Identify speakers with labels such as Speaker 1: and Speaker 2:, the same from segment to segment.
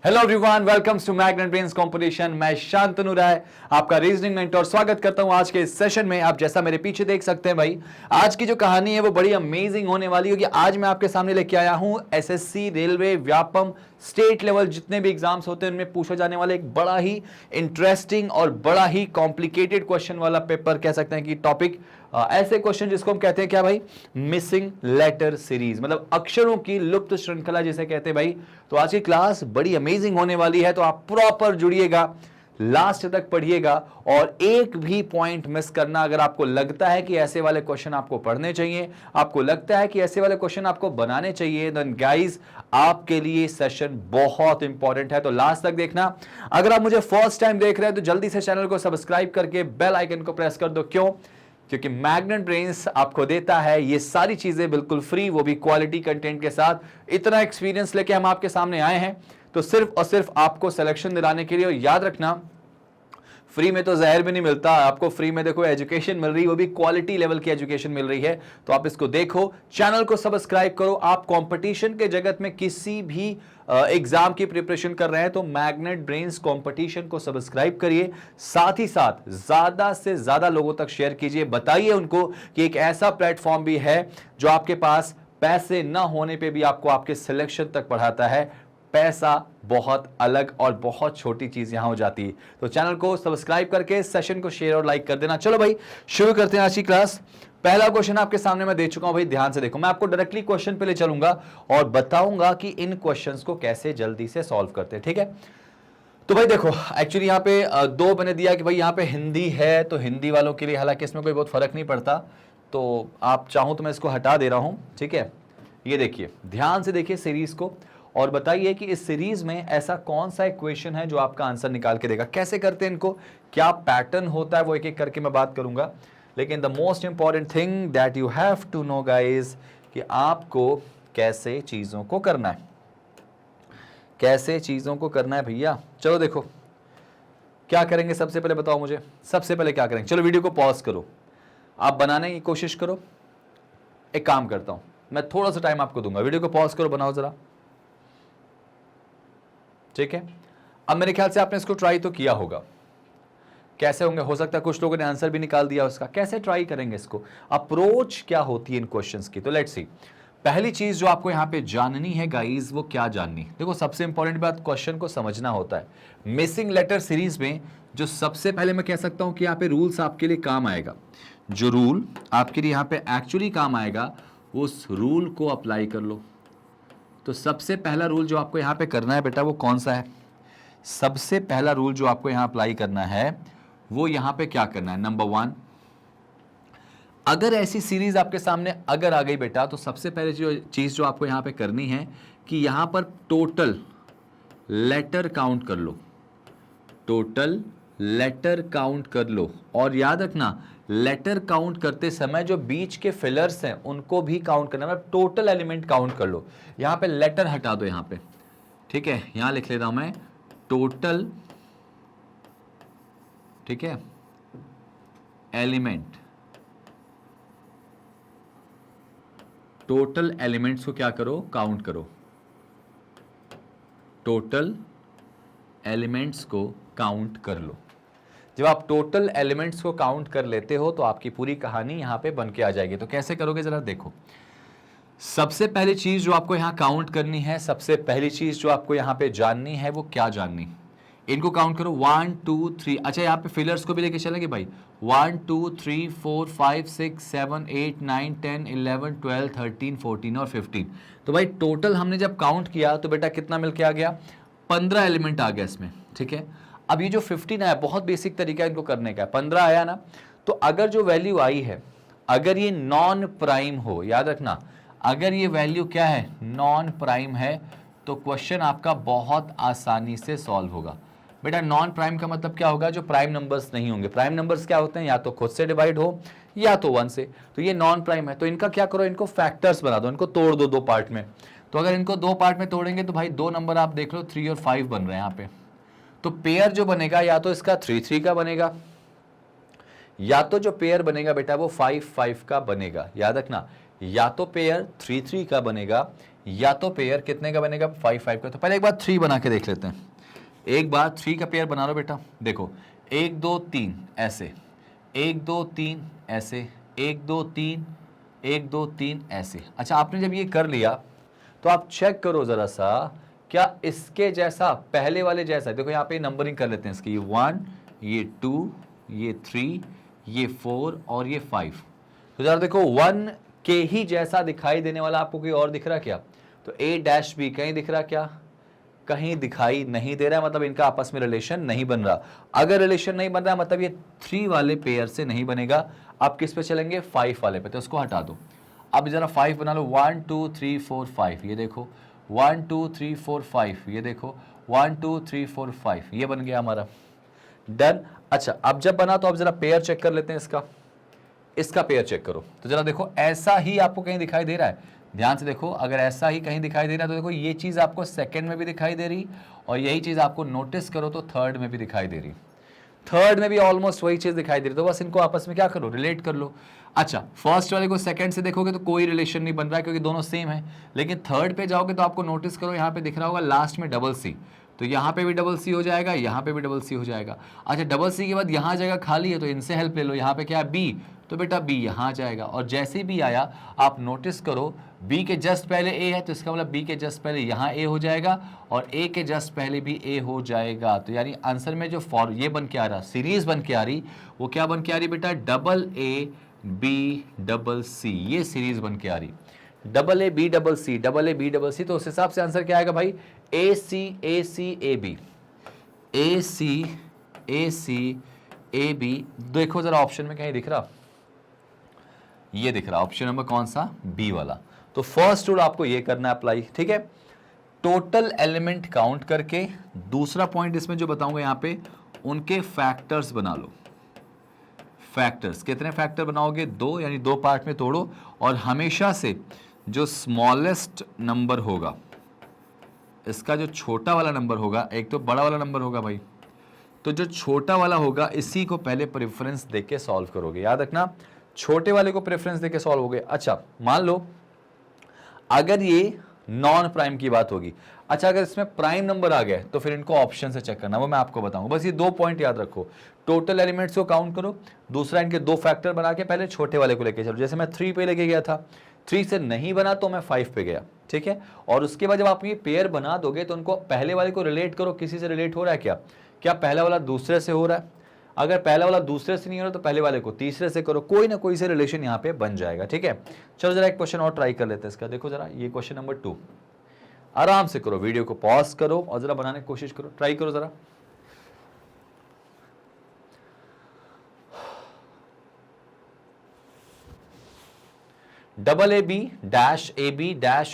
Speaker 1: Hello everyone, welcome to Magnet Brains competition. मैं शांतनु राय, आपका reasoning mentor, स्वागत करता हूं आज के इस सेशन में। आप जैसा मेरे पीछे देख सकते हैं भाई, आज की जो कहानी है वो बड़ी अमेजिंग होने वाली है, क्योंकि आज मैं आपके सामने लेके आया हूं SSC, railway, Vyapam, state level जितने भी एग्जाम्स होते हैं उनमें पूछा जाने वाला एक बड़ा ही इंटरेस्टिंग और बड़ा ही कॉम्प्लिकेटेड क्वेश्चन वाला पेपर कह सकते हैं कि टॉपिक। ऐसे क्वेश्चन जिसको हम कहते हैं क्या भाई, मिसिंग लेटर सीरीज, मतलब अक्षरों की लुप्त श्रृंखला जिसे कहते हैं भाई। तो आज की क्लास बड़ी अमेजिंग होने वाली है, तो आप प्रॉपर जुड़िएगा, लास्ट तक पढ़िएगा और एक भी पॉइंट मिस करना। अगर आपको लगता है कि ऐसे वाले क्वेश्चन आपको पढ़ने चाहिए, आपको लगता है कि ऐसे वाले क्वेश्चन आपको बनाने चाहिए, देन गाइस आपके लिए सेशन बहुत इंपॉर्टेंट है, तो लास्ट तक देखना। अगर आप मुझे फर्स्ट टाइम देख रहे हैं तो जल्दी से चैनल को सब्सक्राइब करके बेल आइकन को प्रेस कर दो। क्यों? क्योंकि मैग्नेट ब्रेन्स आपको देता है ये सारी चीजें बिल्कुल फ्री, वो भी क्वालिटी कंटेंट के साथ। इतना एक्सपीरियंस लेके हम आपके सामने आए हैं, तो सिर्फ और सिर्फ आपको सिलेक्शन दिलाने के लिए। और याद रखना, फ्री में तो जहर भी नहीं मिलता आपको, फ्री में देखो एजुकेशन मिल रही है, वो भी क्वालिटी लेवल की एजुकेशन मिल रही है। तो आप इसको देखो, चैनल को सब्सक्राइब करो। आप कंपटीशन के जगत में किसी भी एग्जाम की प्रिपरेशन कर रहे हैं तो मैग्नेट ब्रेन्स कंपटीशन को सब्सक्राइब करिए, साथ ही साथ ज्यादा से ज्यादा लोगों तक शेयर कीजिए। बताइए उनको कि एक ऐसा प्लेटफॉर्म भी है जो आपके पास पैसे ना होने पे भी आपको आपके सिलेक्शन तक पढ़ाता है। पैसा बहुत अलग और बहुत छोटी चीज यहां हो जाती है। तो चैनल को सब्सक्राइब करके सेशन को शेयर और लाइक कर देना। चलो भाई शुरू करते हैं आज की क्लास। पहला क्वेश्चन आपके सामने मैं दे चुका हूं भाई, ध्यान से देखो। मैं आपको डायरेक्टली क्वेश्चन पे ले चलूंगा और बताऊंगा कि इन क्वेश्चंस को कैसे जल्दी से सॉल्व करते हैं, ठीक है? तो भाई देखो, एक्चुअली यहाँ पे दो मैंने दिया कि भाई यहाँ पे हिंदी है, तो हिंदी वालों के लिए हालांकि इसमें कोई बहुत फर्क नहीं पड़ता, तो आप चाहूं तो मैं इसको हटा दे रहा हूं, ठीक है? ये देखिए, ध्यान से देखिए सीरीज को और बताइए कि इस सीरीज में ऐसा कौन सा इक्वेशन है जो आपका आंसर निकाल के देगा। कैसे करते हैं इनको, क्या पैटर्न होता है, वो एक एक करके मैं बात करूंगा। लेकिन the most important thing that you have to know guys, कि आपको कैसे चीजों को करना है, कैसे चीजों को करना है भैया। चलो देखो क्या करेंगे, सबसे पहले बताओ मुझे, सबसे पहले क्या करेंगे। चलो वीडियो को पॉज करो, आप बनाने की कोशिश करो। एक काम करता हूं, मैं थोड़ा सा टाइम आपको दूंगा, वीडियो को पॉज करो, बनाओ जरा, ठीक है? अब मेरे ख्याल से आपने इसको ट्राई तो किया होगा। कैसे होंगे, हो सकता है कुछ लोगों ने आंसर भी निकाल दिया उसका। कैसे ट्राई करेंगे इसको, अप्रोच क्या होती है इन क्वेश्चंस की, तो लेट्स सी। पहली चीज जो आपको यहां पे जाननी है गाइस, वो क्या जाननी, देखो सबसे इंपॉर्टेंट बात क्वेश्चन को समझना होता है। मिसिंग लेटर सीरीज में जो सबसे पहले मैं कह सकता हूं कि यहाँ पे रूल्स आपके लिए काम आएगा, जो रूल आपके लिए यहाँ पे एक्चुअली काम आएगा, उस रूल को अप्लाई कर लो। तो सबसे पहला रूल जो आपको यहां पे करना है बेटा, वो कौन सा है? सबसे पहला रूल जो आपको यहां अप्लाई करना है, वो यहां पे क्या करना है? नंबर 1, अगर ऐसी सीरीज आपके सामने अगर आ गई बेटा, तो सबसे पहले जो चीज जो आपको यहां पे करनी है कि यहां पर टोटल लेटर काउंट कर लो, टोटल लेटर काउंट कर लो। और याद रखना, लेटर काउंट करते समय जो बीच के फिलर्स हैं उनको भी काउंट करना, मतलब टोटल एलिमेंट काउंट कर लो। यहां पे लेटर हटा दो यहां पे, ठीक है? यहां लिख लेता हूं मैं टोटल, ठीक है, एलिमेंट। टोटल एलिमेंट्स को क्या करो, काउंट करो। टोटल एलिमेंट्स को काउंट कर लो। जब आप टोटल एलिमेंट्स को काउंट कर लेते हो तो आपकी पूरी कहानी यहां पे बन के आ जाएगी। तो कैसे करोगे जरा देखो। सबसे पहली चीज जो आपको यहां काउंट करनी है, सबसे पहली चीज जो आपको यहां पे जाननी है, वो क्या जाननी, इनको काउंट करो। 1 2 3, अच्छा यहाँ पे फिलर्स को भी लेके चलेंगे भाई। 1 2 3 4 5 6 7 8 9 10 11 12 13 14 और 15। तो भाई टोटल हमने जब काउंट किया तो बेटा कितना मिलके आ गया, 15 एलिमेंट आ गया इसमें, ठीक है? अब ये जो 15 आया, बहुत बेसिक तरीका इनको करने का, 15 आया ना, तो अगर जो वैल्यू आई है, अगर ये नॉन प्राइम हो, याद रखना, अगर ये वैल्यू क्या है, नॉन प्राइम है, तो क्वेश्चन आपका बहुत आसानी से सॉल्व होगा। बेटा नॉन प्राइम का मतलब क्या होगा, जो प्राइम नंबर्स नहीं होंगे। प्राइम नंबर्स क्या होते हैं, या तो खुद से डिवाइड हो या तो 1 से, तो ये नॉन प्राइम है। तो इनका क्या करो, इनको फैक्टर्स बना दो, इनको तोड़ दो 2 पार्ट में। तो अगर इनको 2 पार्ट में तोड़ेंगे तो भाई 2 नंबर आप देख लो, 3 और 5 बन रहे हैं यहाँ पे। तो पेयर जो बनेगा या तो इसका 3 3 का बनेगा, या तो जो पेयर बनेगा बेटा वो 5 5 का बनेगा। याद रखना, या तो पेयर 3 3 का बनेगा या तो पेयर कितने का बनेगा 5 5 का। तो पहले एक बार 3 बना के देख लेते हैं, एक बार 3 का पेयर बना लो बेटा। देखो 1 2 3 ऐसे, 1 2 3 ऐसे, 1 2 3, 1 2 3 ऐसे। अच्छा आपने जब ये कर लिया तो आप चेक करो जरा सा क्या इसके जैसा पहले वाले जैसा, देखो यहाँ पे नंबरिंग कर लेते हैं इसकी, ये 1, ये 2, ये 3, ये 4 और ये 5। तो जरा देखो 1 के ही जैसा दिखाई देने वाला आपको कोई और दिख रहा क्या? तो A डैश B कहीं दिख रहा क्या? कहीं दिखाई नहीं दे रहा है, मतलब इनका आपस में रिलेशन नहीं बन रहा। अगर रिलेशन नहीं बन रहा मतलब ये 3 वाले पेयर से नहीं बनेगा। आप किस पे चलेंगे? 5 वाले पे, तो उसको हटा दो। अब जरा 5 बना लो, 1 2 3 4 5, ये देखो 1 2 3 4 5, ये देखो 1 2 3 4 5, ये बन गया हमारा, डन। अच्छा अब जब बना तो अब जरा पेयर चेक कर लेते हैं इसका, इसका पेयर चेक करो। तो जरा देखो ऐसा ही आपको कहीं दिखाई दे रहा है, ध्यान से देखो, अगर ऐसा ही कहीं दिखाई दे रहा है तो देखो ये चीज आपको सेकंड में भी दिखाई दे रही और यही चीज आपको नोटिस करो तो थर्ड में भी दिखाई दे रही, थर्ड में भी ऑलमोस्ट वही चीज दिखाई दे रही। तो बस इनको आपस में क्या करो, रिलेट कर लो। अच्छा फर्स्ट वाले को सेकंड से देखोगे तो कोई रिलेशन नहीं बन रहा है क्योंकि दोनों सेम है, लेकिन थर्ड पे जाओगे तो आपको नोटिस करो यहाँ पे दिख रहा होगा लास्ट में डबल सी, तो यहाँ पे भी डबल सी हो जाएगा, यहाँ पे भी डबल सी हो जाएगा। अच्छा डबल सी के बाद यहाँ जगह खाली है तो इनसे हेल्प ले लो, यहाँ पे क्या है बी, तो बेटा बी यहाँ जाएगा। और जैसे ही बी आया आप नोटिस करो बी के जस्ट पहले ए है तो इसका मतलब बी के जस्ट पहले यहाँ ए हो जाएगा और ए के जस्ट पहले भी ए हो जाएगा। तो यानी आंसर में जो फॉर ये बन के आ रहा, सीरीज बन के आ रही, वो क्या बन के आ रही बेटा, double A B double C, ये सीरीज बन के आ रही, double A B double C, double A B double C. तो उस हिसाब से आंसर क्या आएगा भाई, ए C A C A B, A C A B. देखो जरा ऑप्शन में कहीं दिख रहा, ये दिख रहा ऑप्शन नंबर कौन सा, बी वाला। तो फर्स्ट रूल आपको ये करना है अप्लाई, ठीक है, टोटल एलिमेंट काउंट करके। दूसरा पॉइंट इसमें जो बताऊंगा यहाँ पे, उनके फैक्टर्स बना लो। फैक्टर्स कितने फैक्टर बनाओगे, 2, यानी 2 पार्ट में तोड़ो और हमेशा से जो स्मॉलेस्ट नंबर होगा, इसका जो छोटा वाला नंबर होगा, एक तो बड़ा वाला नंबर होगा भाई, तो जो छोटा वाला होगा इसी को पहले प्रेफरेंस देके सॉल्व करोगे। याद रखना छोटे वाले को प्रेफरेंस देके सॉल्व होगे। अच्छा मान लो अगर ये नॉन प्राइम की बात होगी, अच्छा अगर इसमें प्राइम नंबर आ गए तो फिर इनको ऑप्शन से चेक करना, वो मैं आपको बताऊंगा। बस ये 2 पॉइंट याद रखो, टोटल एलिमेंट्स को काउंट करो, दूसरा इनके 2 फैक्टर बना के पहले छोटे वाले को लेके चलो। जैसे मैं 3 पे लेके गया था, 3 से नहीं बना तो मैं 5 पे गया, ठीक है। और उसके बाद जब आप ये पेयर बना दोगे तो उनको पहले वाले को रिलेट करो, किसी से रिलेट हो रहा है क्या, क्या पहला वाला दूसरे से हो रहा है, अगर पहला वाला दूसरे से नहीं हो रहा तो पहले वाले को तीसरे से करो, कोई ना कोई से रिलेशन यहाँ पे बन जाएगा, ठीक है। चलो जरा एक क्वेश्चन और ट्राई कर लेते हैं इसका। देखो जरा ये क्वेश्चन नंबर 2, आराम से करो, वीडियो को पॉज करो और जरा बनाने की कोशिश करो, ट्राई करो जरा। Double A B dash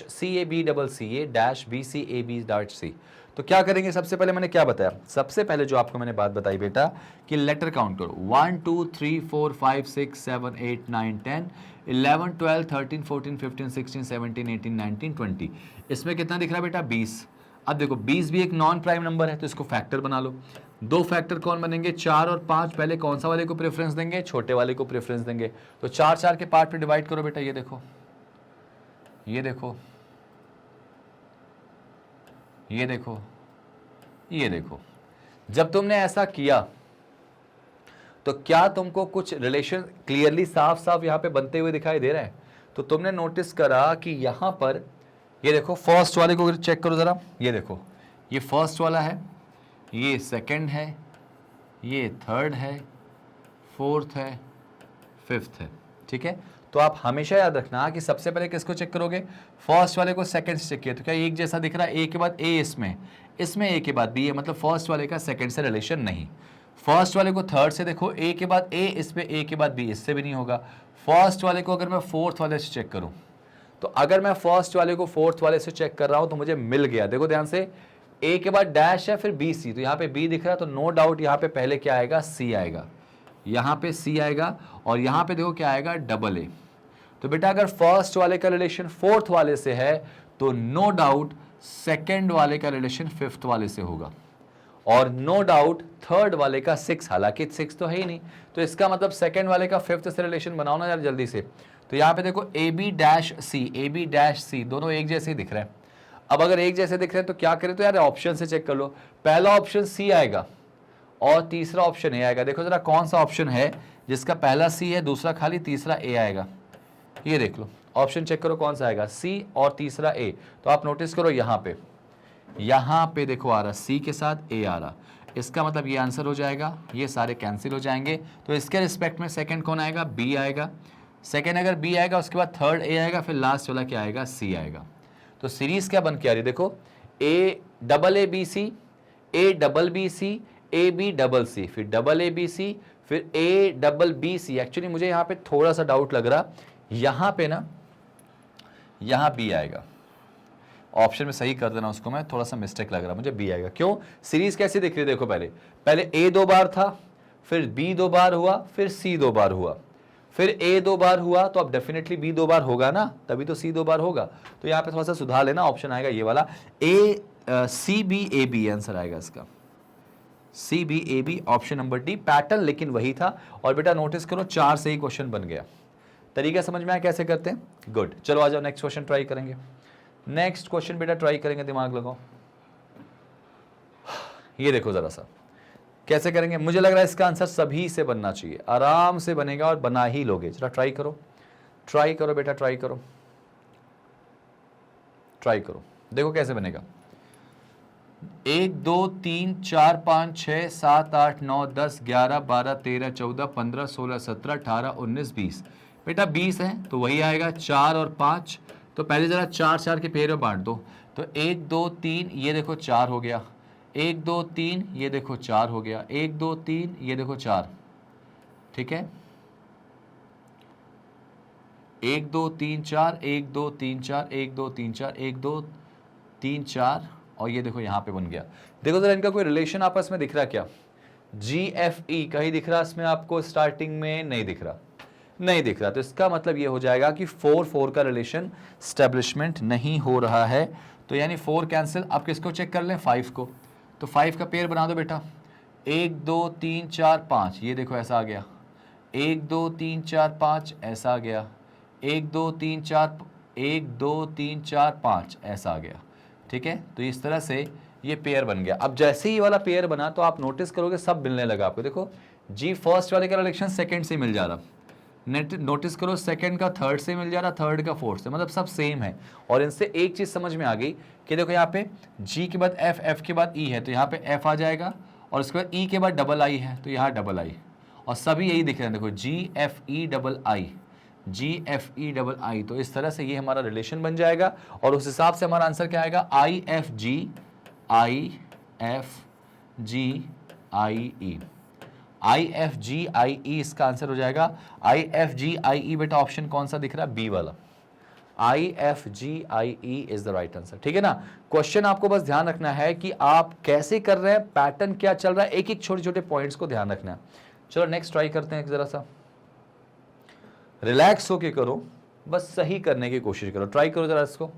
Speaker 1: C A B double C A dash B C A B dash C. तो क्या करेंगे, सबसे पहले मैंने क्या बताया, सबसे पहले जो आपको मैंने बात बताई बेटा कि लेटर काउंट करो, 1 2 3 4 5 6 7 8 9 10 11 12 13 14 15 16 17 18 19 20। इसमें कितना दिख रहा है बेटा, 20। अब देखो 20 भी एक नॉन प्राइम नंबर है तो इसको फैक्टर बना लो। 2 फैक्टर कौन बनेंगे, 4 और 5। पहले कौन सा वाले को प्रेफरेंस देंगे, छोटे वाले को प्रेफरेंस देंगे। तो 4 4 के पार्ट पे डिवाइड करो बेटा, ये देखो ये देखो ये देखो ये देखो। जब तुमने ऐसा किया तो क्या तुमको कुछ रिलेशन क्लियरली साफ साफ यहां पे बनते हुए दिखाई दे रहे हैं? तो तुमने नोटिस करा कि यहां पर ये देखो फर्स्ट वाले को चेक करो जरा, ये देखो ये फर्स्ट वाला है, ये सेकंड है, ये थर्ड है, फोर्थ है, फिफ्थ है, ठीक है। तो आप हमेशा याद रखना कि सबसे पहले किसको चेक करोगे, फर्स्ट वाले को सेकंड से चेक किया तो क्या एक जैसा दिख रहा है, ए के बाद ए, इसमें ए के बाद बी है, मतलब फर्स्ट वाले का सेकंड से रिलेशन नहीं। फर्स्ट वाले को थर्ड से देखो, ए के बाद ए, इसमें ए के बाद बी, इससे भी नहीं होगा। फर्स्ट वाले को अगर मैं फोर्थ वाले से चेक करूं तो अगर मैं फर्स्ट वाले को फोर्थ वाले से चेक कर रहा हूं तो मुझे मिल गया। देखो ध्यान से, ए के बाद डैश है फिर बी सी, तो यहाँ पे बी दिख रहा है तो नो डाउट यहाँ पे पहले क्या आएगा, सी आएगा, यहाँ पे सी आएगा और यहाँ पे देखो क्या आएगा, डबल ए। तो बेटा अगर फर्स्ट वाले का रिलेशन फोर्थ वाले से है तो नो डाउट सेकेंड वाले का रिलेशन फिफ्थ वाले से होगा और नो डाउट थर्ड वाले का 6, हालांकि 6 तो है ही नहीं, तो इसका मतलब सेकंड वाले का फिफ्थ से रिलेशन बनाओ ना यार जल्दी से। तो यहाँ पे देखो ए बी डैश सी दोनों एक जैसे ही दिख रहे हैं। अब अगर एक जैसे दिख रहे हैं तो क्या करें, तो यार ऑप्शन से चेक कर लो। पहला ऑप्शन सी आएगा और तीसरा ऑप्शन ए आएगा। देखो जरा कौन सा ऑप्शन है जिसका पहला सी है, दूसरा खाली, तीसरा ए आएगा। ये देख लो, ऑप्शन चेक करो कौन सा आएगा, सी और तीसरा ए। तो आप नोटिस करो यहाँ पे देखो आ रहा सी के साथ ए आ रहा, इसका मतलब ये आंसर हो जाएगा, ये सारे कैंसिल हो जाएंगे। तो इसके रिस्पेक्ट में सेकंड कौन आएगा, बी आएगा। सेकंड अगर बी आएगा उसके बाद थर्ड ए आएगा, फिर लास्ट वाला क्या आएगा, सी आएगा। तो सीरीज क्या बन के आ रही है देखो, A double A B C, A double B C, A B double C, फिर डबल ए बी सी, फिर A double B C. Actually मुझे यहाँ पे थोड़ा सा डाउट लग रहा, यहाँ पे ना यहाँ बी आएगा, ऑप्शन में सही कर देना उसको, मैं थोड़ा सा मिस्टेक लग रहा मुझे, बी आएगा। क्यों, सीरीज कैसी दिख रही है देखो, पहले ए 2 बार था, फिर बी 2 बार हुआ, फिर सी 2 बार हुआ, फिर ए 2 बार हुआ, तो अब डेफिनेटली बी 2 बार होगा ना, तभी तो सी 2 बार होगा। तो यहाँ पे थोड़ा सा सुधार लेना, ऑप्शन आएगा ये वाला, A C B A B answer आएगा इसका, C B A B, option number D. Pattern लेकिन वही था। और बेटा नोटिस करो 4 से ही क्वेश्चन बन गया। तरीका समझ में आया कैसे करते हैं, गुड। चलो आ जाओ नेक्स्ट क्वेश्चन ट्राई करेंगे। नेक्स्ट क्वेश्चन बेटा ट्राई करेंगे, दिमाग लगाओ। ये देखो जरा सा कैसे करेंगे, मुझे लग रहा है इसका आंसर सभी से बनना चाहिए, आराम से बनेगा और बना ही लोगे। जरा ट्राई करो बेटा, ट्राई करो, देखो कैसे बनेगा। 1 2 3 4 5 6 7 8 9 10 11 12 13 14 15 16 17 18 19 20। बेटा 20 है तो वही आएगा, 4 और 5। तो पहले जरा 4 4 के पेयर में बांट दो। तो 1 2 3 ये देखो 4 हो गया, 1 2 3 ये देखो 4 हो गया, 1 2 3 ये देखो 4, ठीक है। 1 2 3 4 1 2 3 4 1 2 3 4 1 2 3 4 और ये देखो यहाँ पे बन गया। देखो जरा इनका कोई रिलेशन आपस में दिख रहा क्या, जी एफ ई कहीं दिख रहा इसमें आपको, स्टार्टिंग में नहीं दिख रहा। तो इसका मतलब ये हो जाएगा कि 4 4 का रिलेशन स्टैब्लिशमेंट नहीं हो रहा है। तो यानी 4 कैंसिल। आप किसको चेक कर लें, 5 को। तो 5 का पेयर बना दो बेटा, 1 2 3 4 5 ये देखो ऐसा आ गया, 1 2 3 4 5 ऐसा आ गया, 1 2 3 4 1 2 3 4 5 ऐसा आ गया, ठीक है। तो इस तरह से ये पेयर बन गया। अब जैसे ही वाला पेयर बना तो आप नोटिस करोगे सब मिलने लगा आपको। देखो जी फर्स्ट वाले का रिलेशन सेकंड से मिल जा रहा, नोटिस करो सेकंड का थर्ड से मिल जा रहा, थर्ड का फोर्थ से, मतलब सब सेम है। और इनसे एक चीज समझ में आ गई कि देखो यहाँ पे जी के बाद एफ, एफ के बाद ई है, तो यहाँ पे एफ आ जाएगा, और उसके बाद ई के बाद डबल आई है, तो यहाँ डबल आई, और सभी यही दिख रहे हैं देखो, G F E double I, G F E double I. तो इस तरह से ये हमारा रिलेशन बन जाएगा, और उस हिसाब से हमारा आंसर क्या आएगा, I F G I E, I F G आई ई इसका आंसर हो जाएगा। आई एफ जी आई ई बेटा ऑप्शन कौन सा दिख रहा है, बी वाला, I F G I E is the right answer, ठीक है ना। क्वेश्चन आपको बस ध्यान रखना है कि आप कैसे कर रहे हैं, पैटर्न क्या चल रहा है, एक एक छोटे छोटे पॉइंट्स को ध्यान रखना है। चलो नेक्स्ट ट्राई करते हैं, जरा सा रिलैक्स होके करो, बस सही करने की कोशिश करो, ट्राई करो जरा इसको,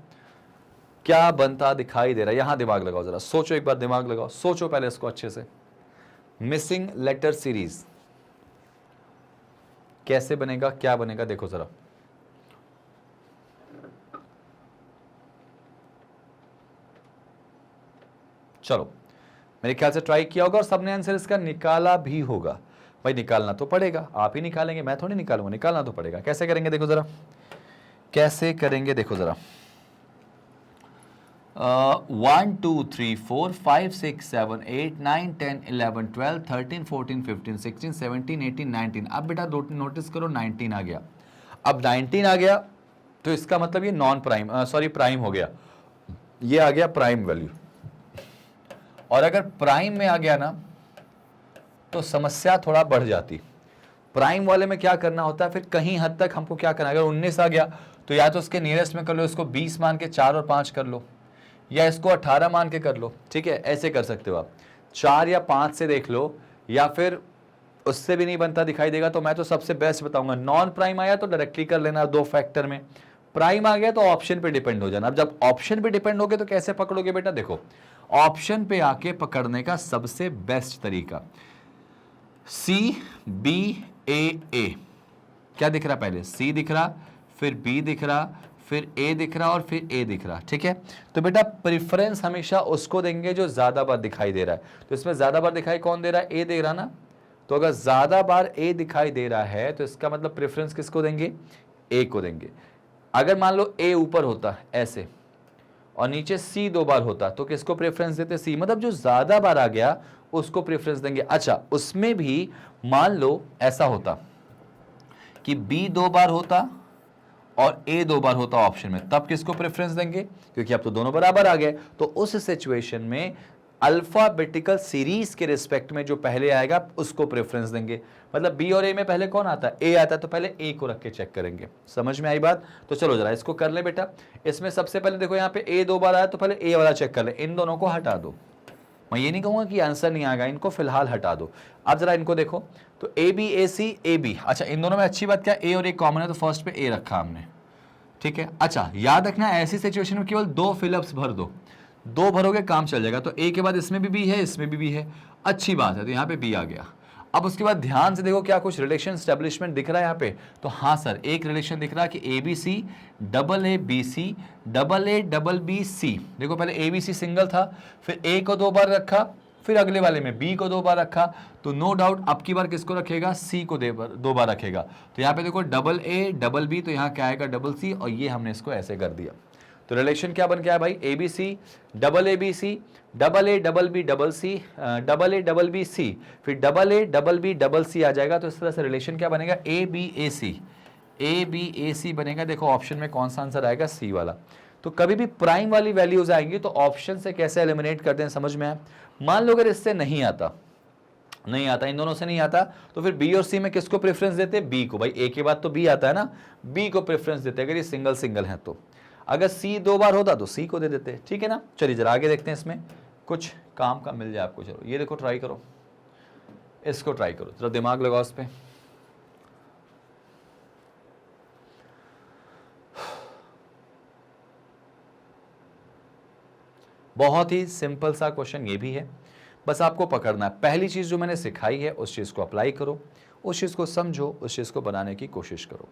Speaker 1: क्या बनता दिखाई दे रहा है। यहां दिमाग लगाओ, जरा सोचो, एक बार दिमाग लगाओ, सोचो पहले इसको अच्छे से। मिसिंग लेटर सीरीज कैसे बनेगा, क्या बनेगा, देखो जरा। चलो मेरे ख्याल से ट्राई किया होगा और सबने आंसर इसका निकाला भी होगा। भाई निकालना तो पड़ेगा, आप ही निकालेंगे, मैं थोड़ी निकालूंगा, निकालना तो पड़ेगा। कैसे करेंगे देखो जरा, कैसे करेंगे देखो जरा। 1 2 3 4 5 6 7 8 9 10 11 12 13 14 15 16 17 18 19। अब बेटा नोटिस करो 19 आ गया। अब 19 आ गया तो इसका मतलब ये नॉन प्राइम, सॉरी प्राइम हो गया, ये आ गया प्राइम वैल्यू। और अगर प्राइम में आ गया ना तो समस्या थोड़ा बढ़ जाती। प्राइम वाले में क्या करना होता है, फिर कहीं हद तक हमको क्या करना है, अगर 19 आ गया तो या तो उसके नियरेस्ट में कर लो, इसको 20 मान के 4 और 5 कर लो, या इसको 18 मान के कर लो, ठीक है। ऐसे कर सकते हो आप, 4 या 5 से देख लो, या फिर उससे भी नहीं बनता दिखाई देगा तो मैं तो सबसे बेस्ट बताऊंगा, नॉन प्राइम आया तो डायरेक्टली कर लेना 2 फैक्टर में, प्राइम आ गया तो ऑप्शन पे डिपेंड हो जाना। अब जब ऑप्शन पे डिपेंड हो गए तो कैसे पकड़ोगे बेटा, देखो ऑप्शन पे आके पकड़ने का सबसे बेस्ट तरीका, सी बी ए, क्या दिख रहा, पहले सी दिख रहा, फिर बी दिख रहा, फिर ए दिख रहा और फिर ए दिख रहा, ठीक है। तो बेटा प्रेफरेंस हमेशा उसको देंगे जो ज्यादा बार दिखाई दे रहा है। तो इसमें ज्यादा बार दिखाई कौन दे रहा है, ए दे रहा ना। तो अगर ज्यादा बार ए दिखाई दे रहा है तो इसका मतलब प्रेफरेंस किसको देंगे, ए को देंगे। अगर मान लो ए ऊपर होता ऐसे और नीचे सी 2 बार होता तो किसको प्रेफरेंस देते, सी। मतलब जो ज्यादा बार आ गया उसको प्रेफरेंस देंगे। अच्छा, उसमें भी मान लो ऐसा होता कि बी 2 बार होता और ए 2 बार होता ऑप्शन में, तब किसको प्रेफरेंस देंगे, क्योंकि अब तो दोनों बराबर आ गए। तो उस सिचुएशन में अल्फाबेटिकल सीरीज के रिस्पेक्ट में जो पहले आएगा उसको प्रेफरेंस देंगे। मतलब बी और ए में पहले कौन आता है, ए आता है, तो पहले ए को रख के चेक करेंगे। समझ में आई बात। तो चलो जरा इसको कर ले बेटा। इसमें सबसे पहले देखो यहाँ पे ए 2 बार आया तो पहले ए वाला चेक कर ले, इन दोनों को हटा दो। मैं ये नहीं कहूंगा कि आंसर नहीं आएगा, इनको फिलहाल हटा दो। अब जरा इनको देखो, तो A B A C A B. अच्छा, इन दोनों में अच्छी बात क्या, ए और ए कॉमन है तो फर्स्ट पे ए रखा हमने, ठीक है। अच्छा, याद रखना ऐसी सिचुएशन में केवल 2 फिलअप्स भर दो, 2 भरोगे काम चल जाएगा। तो ए के बाद इसमें भी बी है, इसमें भी है, अच्छी बात है। तो यहाँ पे बी आ गया। अब उसके बाद ध्यान से देखो क्या कुछ रिलेशन स्टैब्लिशमेंट दिख रहा है यहाँ पे। तो हाँ सर, एक रिलेशन दिख रहा है कि A B C double A B C double A double B C. देखो पहले ए बी सी सिंगल था, फिर ए को 2 बार रखा, फिर अगले वाले में बी को 2 बार रखा। तो नो डाउट अब की बार किसको रखेगा, सी को 2 बार रखेगा। तो यहाँ पे देखो डबल ए डबल बी, तो यहाँ क्या आएगा डबल सी, और ये हमने इसको ऐसे कर दिया। तो रिलेशन क्या बन गया भाई, A B C double A B C double A double B double C double A double B C, फिर double A double B double C आ जाएगा। तो इस तरह से रिलेशन क्या बनेगा, ए B A C, A B A सी बनेगा। देखो ऑप्शन में कौन सा आंसर आएगा, सी वाला। तो कभी भी प्राइम वाली वैल्यूज आएंगी तो ऑप्शन से कैसे एलिमिनेट करते हैं समझ में आया। मान लो अगर इससे नहीं आता, इन दोनों से नहीं आता, तो फिर बी और सी में किसको प्रेफरेंस देते हैं, बी को। भाई ए के बाद तो बी आता है ना, बी को प्रेफरेंस देते हैं अगर ये सिंगल सिंगल है तो। अगर सी 2 बार होता तो सी को दे देते, ठीक है ना। चलिए जरा आगे देखते हैं, इसमें कुछ काम का मिल जाए आपको। चलो ये देखो, ट्राई करो, इसको ट्राई करो, जरा दिमाग लगाओ इस पे। बहुत ही सिंपल सा क्वेश्चन ये भी है, बस आपको पकड़ना है। पहली चीज जो मैंने सिखाई है उस चीज को अप्लाई करो, उस चीज को समझो, उस चीज को बनाने की कोशिश करो।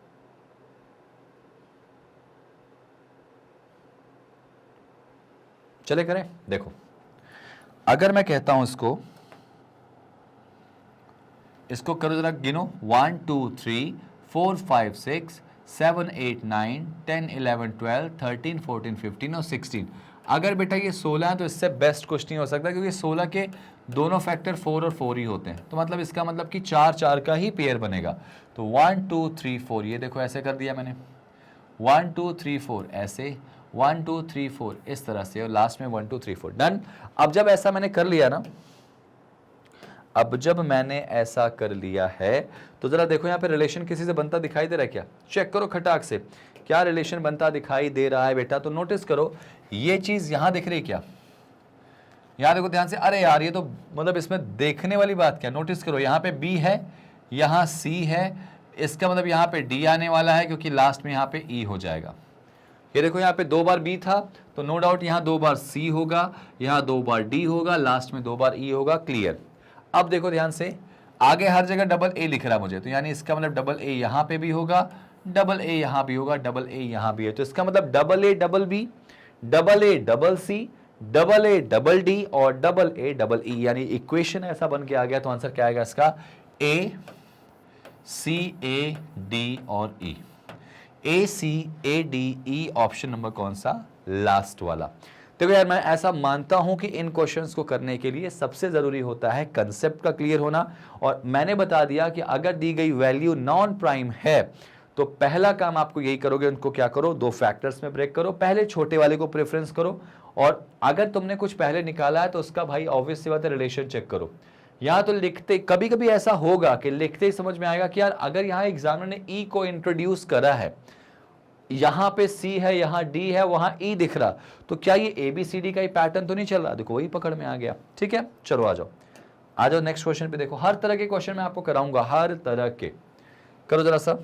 Speaker 1: चले करें, देखो अगर मैं कहता हूं इसको करो जरा, गिनो 1 2 3 4 5 6 7 8 9 10 11 12 13 14 15 और 16। अगर बेटा ये 16 है तो इससे बेस्ट कुछ नहीं हो सकता, क्योंकि 16 के दोनों फैक्टर 4 और 4 ही होते हैं। तो मतलब इसका मतलब कि 4 4 का ही पेयर बनेगा। तो 1 2 3 4, ये देखो ऐसे कर दिया मैंने, 1 2 3 4 ऐसे, 1 2 3 4 इस तरह से, और लास्ट में 1 2 3 4 डन। अब जब ऐसा मैंने कर लिया ना, अब जब मैंने ऐसा कर लिया है तो जरा देखो यहाँ पे रिलेशन किसी से बनता दिखाई दे रहा है क्या, चेक करो खटाक से, क्या रिलेशन बनता दिखाई दे रहा है बेटा। तो नोटिस करो ये चीज यहां दिख रही क्या, यहां देखो ध्यान से। अरे यार ये तो मतलब इसमें देखने वाली बात क्या, नोटिस करो यहाँ पे बी है, यहाँ सी है, इसका मतलब यहाँ पे डी आने वाला है, क्योंकि लास्ट में यहाँ पे ई हो जाएगा। ये देखो यहाँ पे 2 बार बी था तो नो डाउट यहाँ 2 बार सी होगा, यहाँ 2 बार डी होगा, लास्ट में 2 बार ई होगा। क्लियर। अब देखो ध्यान से, आगे हर जगह डबल ए लिख रहा है मुझे, तो यानी इसका मतलब डबल ए यहाँ पे भी होगा, डबल ए यहाँ भी होगा, डबल ए यहाँ भी है। तो इसका मतलब double A double B, double A double C, double A double D और डबल ए डबल ई, यानी इक्वेशन ऐसा बन के आ गया। तो आंसर क्या आएगा इसका, ए सी ए डी और E, A C A D E, option number कौन सा, लास्ट वाला। देखो यार मैं ऐसा मानता हूं कि इन क्वेश्चंस को करने के लिए सबसे जरूरी होता है कंसेप्ट का क्लियर होना। और मैंने बता दिया कि अगर दी गई वैल्यू नॉन प्राइम है तो पहला काम आपको यही करोगे, उनको क्या करो, 2 फैक्टर्स में ब्रेक करो, पहले छोटे वाले को प्रेफरेंस करो। और अगर तुमने कुछ पहले निकाला है तो उसका भाई ऑब्वियस सी बात है रिलेशन चेक करो। यहाँ तो लिखते, कभी कभी ऐसा होगा कि लिखते ही समझ में आएगा कि यार अगर यहाँ एग्जामिनर ने ई को इंट्रोड्यूस करा है, यहां पे सी है, यहां डी है, वहां ई दिख रहा, तो क्या ये ABCD का ही पैटर्न तो नहीं चल रहा। देखो वही पकड़ में आ गया। ठीक है, चलो आ जाओ नेक्स्ट क्वेश्चन पे। देखो हर तरह के क्वेश्चन मैं आपको कराऊंगा, हर तरह के। करो जरा सा,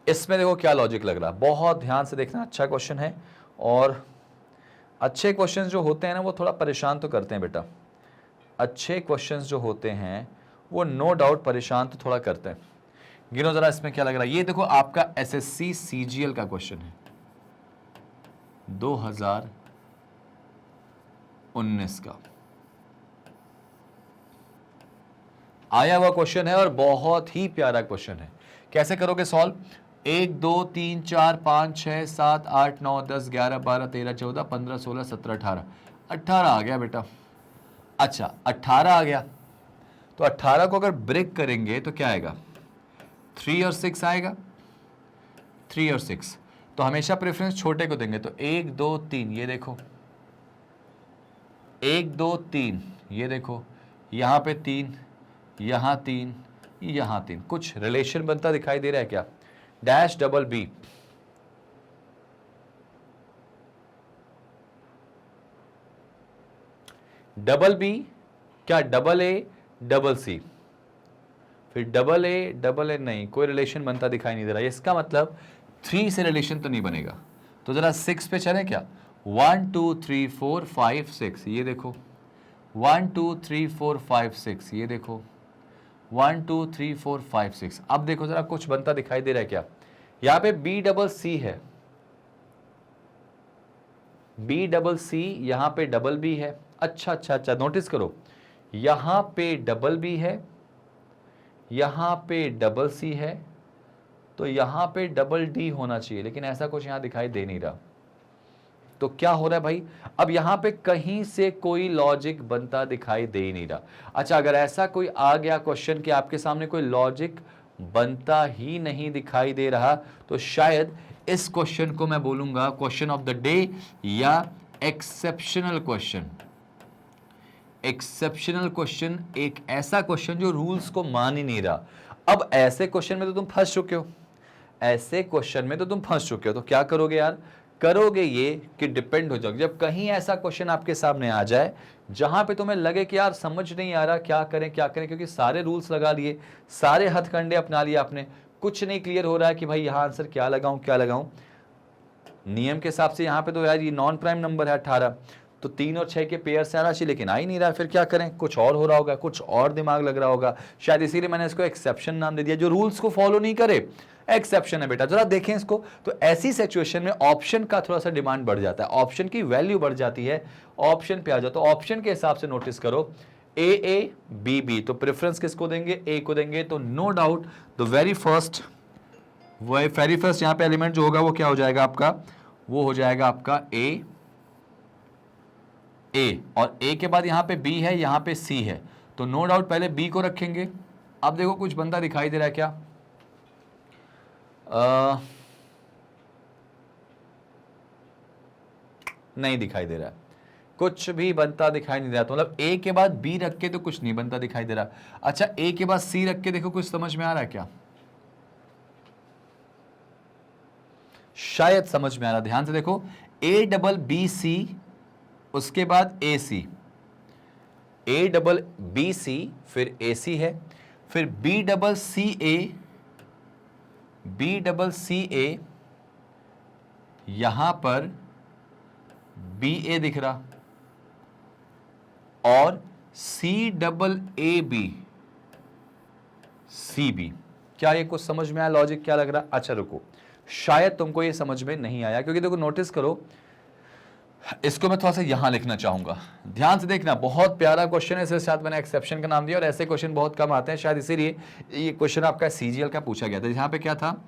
Speaker 1: इसमें देखो क्या लॉजिक लग रहा है, बहुत ध्यान से देखना, अच्छा क्वेश्चन है। और अच्छे क्वेश्चंस जो होते हैं ना वो थोड़ा परेशान तो करते हैं बेटा। अच्छे क्वेश्चंस जो होते हैं वो नो डाउट परेशान तो थोड़ा करते हैं। गिनो जरा इसमें क्या लग रहा है। ये देखो आपका एसएससी सीजीएल का क्वेश्चन है 2019 का आया हुआ क्वेश्चन है और बहुत ही प्यारा क्वेश्चन है। कैसे करोगे सॉल्व? 1 2 3 4 5 6 7 8 9 10 11 12 13 14 15 16 17 18 18 आ गया बेटा। अच्छा 18 आ गया तो 18 को अगर ब्रेक करेंगे तो क्या आएगा? 3 और 6 आएगा। 3 और 6 तो हमेशा प्रेफरेंस छोटे को देंगे। तो 1 2 3 ये देखो, 1 2 3 ये देखो, यहां पे 3, यहां 3, यहां 3। कुछ रिलेशन बनता दिखाई दे रहा है क्या? Dash double B, double B क्या डबल ए डबल सी, फिर डबल ए नहीं, कोई रिलेशन बनता दिखाई नहीं दे रहा। इसका मतलब 3 से रिलेशन तो नहीं बनेगा। तो जरा 6 पे चले क्या? 1 2 3 4 5 6 ये देखो, 1 2 3 4 5 6 ये देखो, 1 2 3 4 5 6। अब देखो जरा कुछ बनता दिखाई दे रहा है क्या? यहां पे बी डबल सी है, बी डबल सी, यहां पे डबल बी है। अच्छा नोटिस करो, यहां पे डबल बी है, यहां पे डबल सी है, तो यहां पे डबल डी होना चाहिए, लेकिन ऐसा कुछ यहां दिखाई दे नहीं रहा। तो क्या हो रहा है भाई? अब यहां पे कहीं से कोई लॉजिक बनता दिखाई दे ही नहीं रहा। अच्छा अगर ऐसा कोई आ गया क्वेश्चन कि आपके सामने कोई लॉजिक बनता ही नहीं दिखाई दे रहा, तो शायद इस क्वेश्चन को मैं बोलूंगा क्वेश्चन ऑफ द डे या एक्सेप्शनल क्वेश्चन। एक्सेप्शनल क्वेश्चन एक ऐसा क्वेश्चन जो रूल्स को मान ही नहीं रहा। अब ऐसे क्वेश्चन में तो तुम फंस चुके हो, ऐसे क्वेश्चन में तो तुम फंस चुके हो, तो क्या करोगे यार? करोगे ये कि डिपेंड हो जाओगे। जब कहीं ऐसा क्वेश्चन आपके सामने आ जाए जहां पे तुम्हें लगे कि यार समझ नहीं आ रहा क्या करें क्या करें, क्योंकि सारे रूल्स लगा लिए, सारे हथकंडे अपना लिए आपने, कुछ नहीं क्लियर हो रहा है कि भाई यहां आंसर क्या लगाऊं क्या लगाऊं। नियम के हिसाब से यहां पे तो यार ये नॉन प्राइम नंबर है 18, तो 3 और 6 के पेयर से आना चाहिए, लेकिन आ ही नहीं रहा। फिर क्या करें? कुछ और हो रहा होगा, कुछ और दिमाग लग रहा होगा शायद, इसीलिए मैंने इसको एक्सेप्शन नाम दे दिया। जो रूल्स को फॉलो नहीं करे एक्सेप्शन है बेटा। जरा देखें इसको, तो ऐसी सिचुएशन में ऑप्शन का थोड़ा सा डिमांड बढ़ जाता है, ऑप्शन की वैल्यू बढ़ जाती है, ऑप्शन पे आ जाओ। तो ऑप्शन के हिसाब से नोटिस करो, ए बी बी, तो प्रेफरेंस किसको देंगे? ए को देंगे। तो no doubt the very first यहां पे एलिमेंट जो होगा वो क्या हो जाएगा आपका? वो हो जाएगा आपका ए, और ए के बाद यहां पे बी है, यहां पे सी है, तो नो डाउट पहले बी को रखेंगे। अब देखो कुछ बंदा दिखाई दे रहा है क्या? नहीं दिखाई दे रहा है, कुछ भी बनता दिखाई नहीं दे रहा। तो मतलब ए के बाद बी रख के तो कुछ नहीं बनता दिखाई दे रहा। अच्छा ए के बाद सी रख के देखो, कुछ समझ में आ रहा है क्या? शायद समझ में आ रहा। ध्यान से देखो, ए डबल बी सी, उसके बाद ए C, A double B C, फिर ए सी है, फिर B double C A, B double C A, यहां पर बी ए दिख रहा, और C double A B, C B. क्या ये कुछ समझ में आया? लॉजिक क्या लग रहा? अच्छा रुको, शायद तुमको ये समझ में नहीं आया, क्योंकि देखो नोटिस करो, इसको मैं थोड़ा सा यहां लिखना चाहूंगा, ध्यान से देखना। बहुत प्यारा क्वेश्चन है, इसके साथ मैंने एक्सेप्शन का नाम दिया, और ऐसे क्वेश्चन बहुत कम आते हैं, शायद इसीलिए ये क्वेश्चन आपका सीजीएल का पूछा गया था। यहां पे क्या था?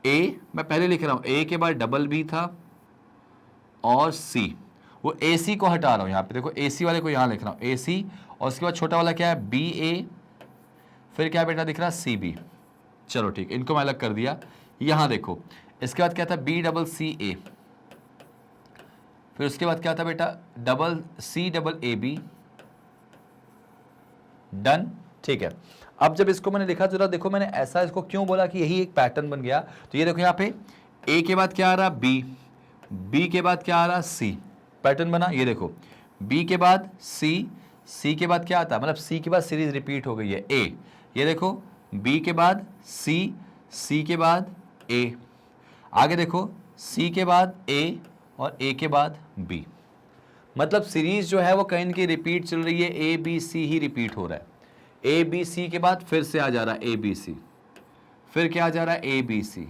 Speaker 1: ए, मैं पहले लिख रहा हूं, ए के बाद डबल बी था और सी, वो ए सी को हटा रहा हूं, यहां पे देखो ए सी वाले को यहां लिख रहा हूं, ए सी, और उसके बाद छोटा वाला क्या है? बी ए, फिर क्या बेटा दिख रहा? C B. चलो ठीक, इनको मैं अलग कर दिया। यहां देखो, इसके बाद क्या था? बी डबल सी ए, फिर उसके बाद क्या था बेटा? Double C double A B. Done, ठीक है। अब जब इसको मैंने लिखा, जरा देखो मैंने ऐसा इसको क्यों बोला कि यही एक पैटर्न बन गया। तो ये देखो यहाँ पे ए के बाद क्या आ रहा? बी, बी के बाद क्या आ रहा? सी, पैटर्न बना। ये देखो बी के बाद सी, सी के बाद क्या आता? मतलब सी के बाद सीरीज रिपीट हो गई है, ए। ये देखो बी के बाद सी, सी के बाद ए, आगे देखो सी के बाद ए, और ए के बाद बी। मतलब सीरीज जो है वो कहीं की रिपीट चल रही है, A B C he repeat हो रहा है, ए बी सी के बाद फिर से आ जा रहा है ए बी सी, फिर क्या आ जा रहा है ए बी सी,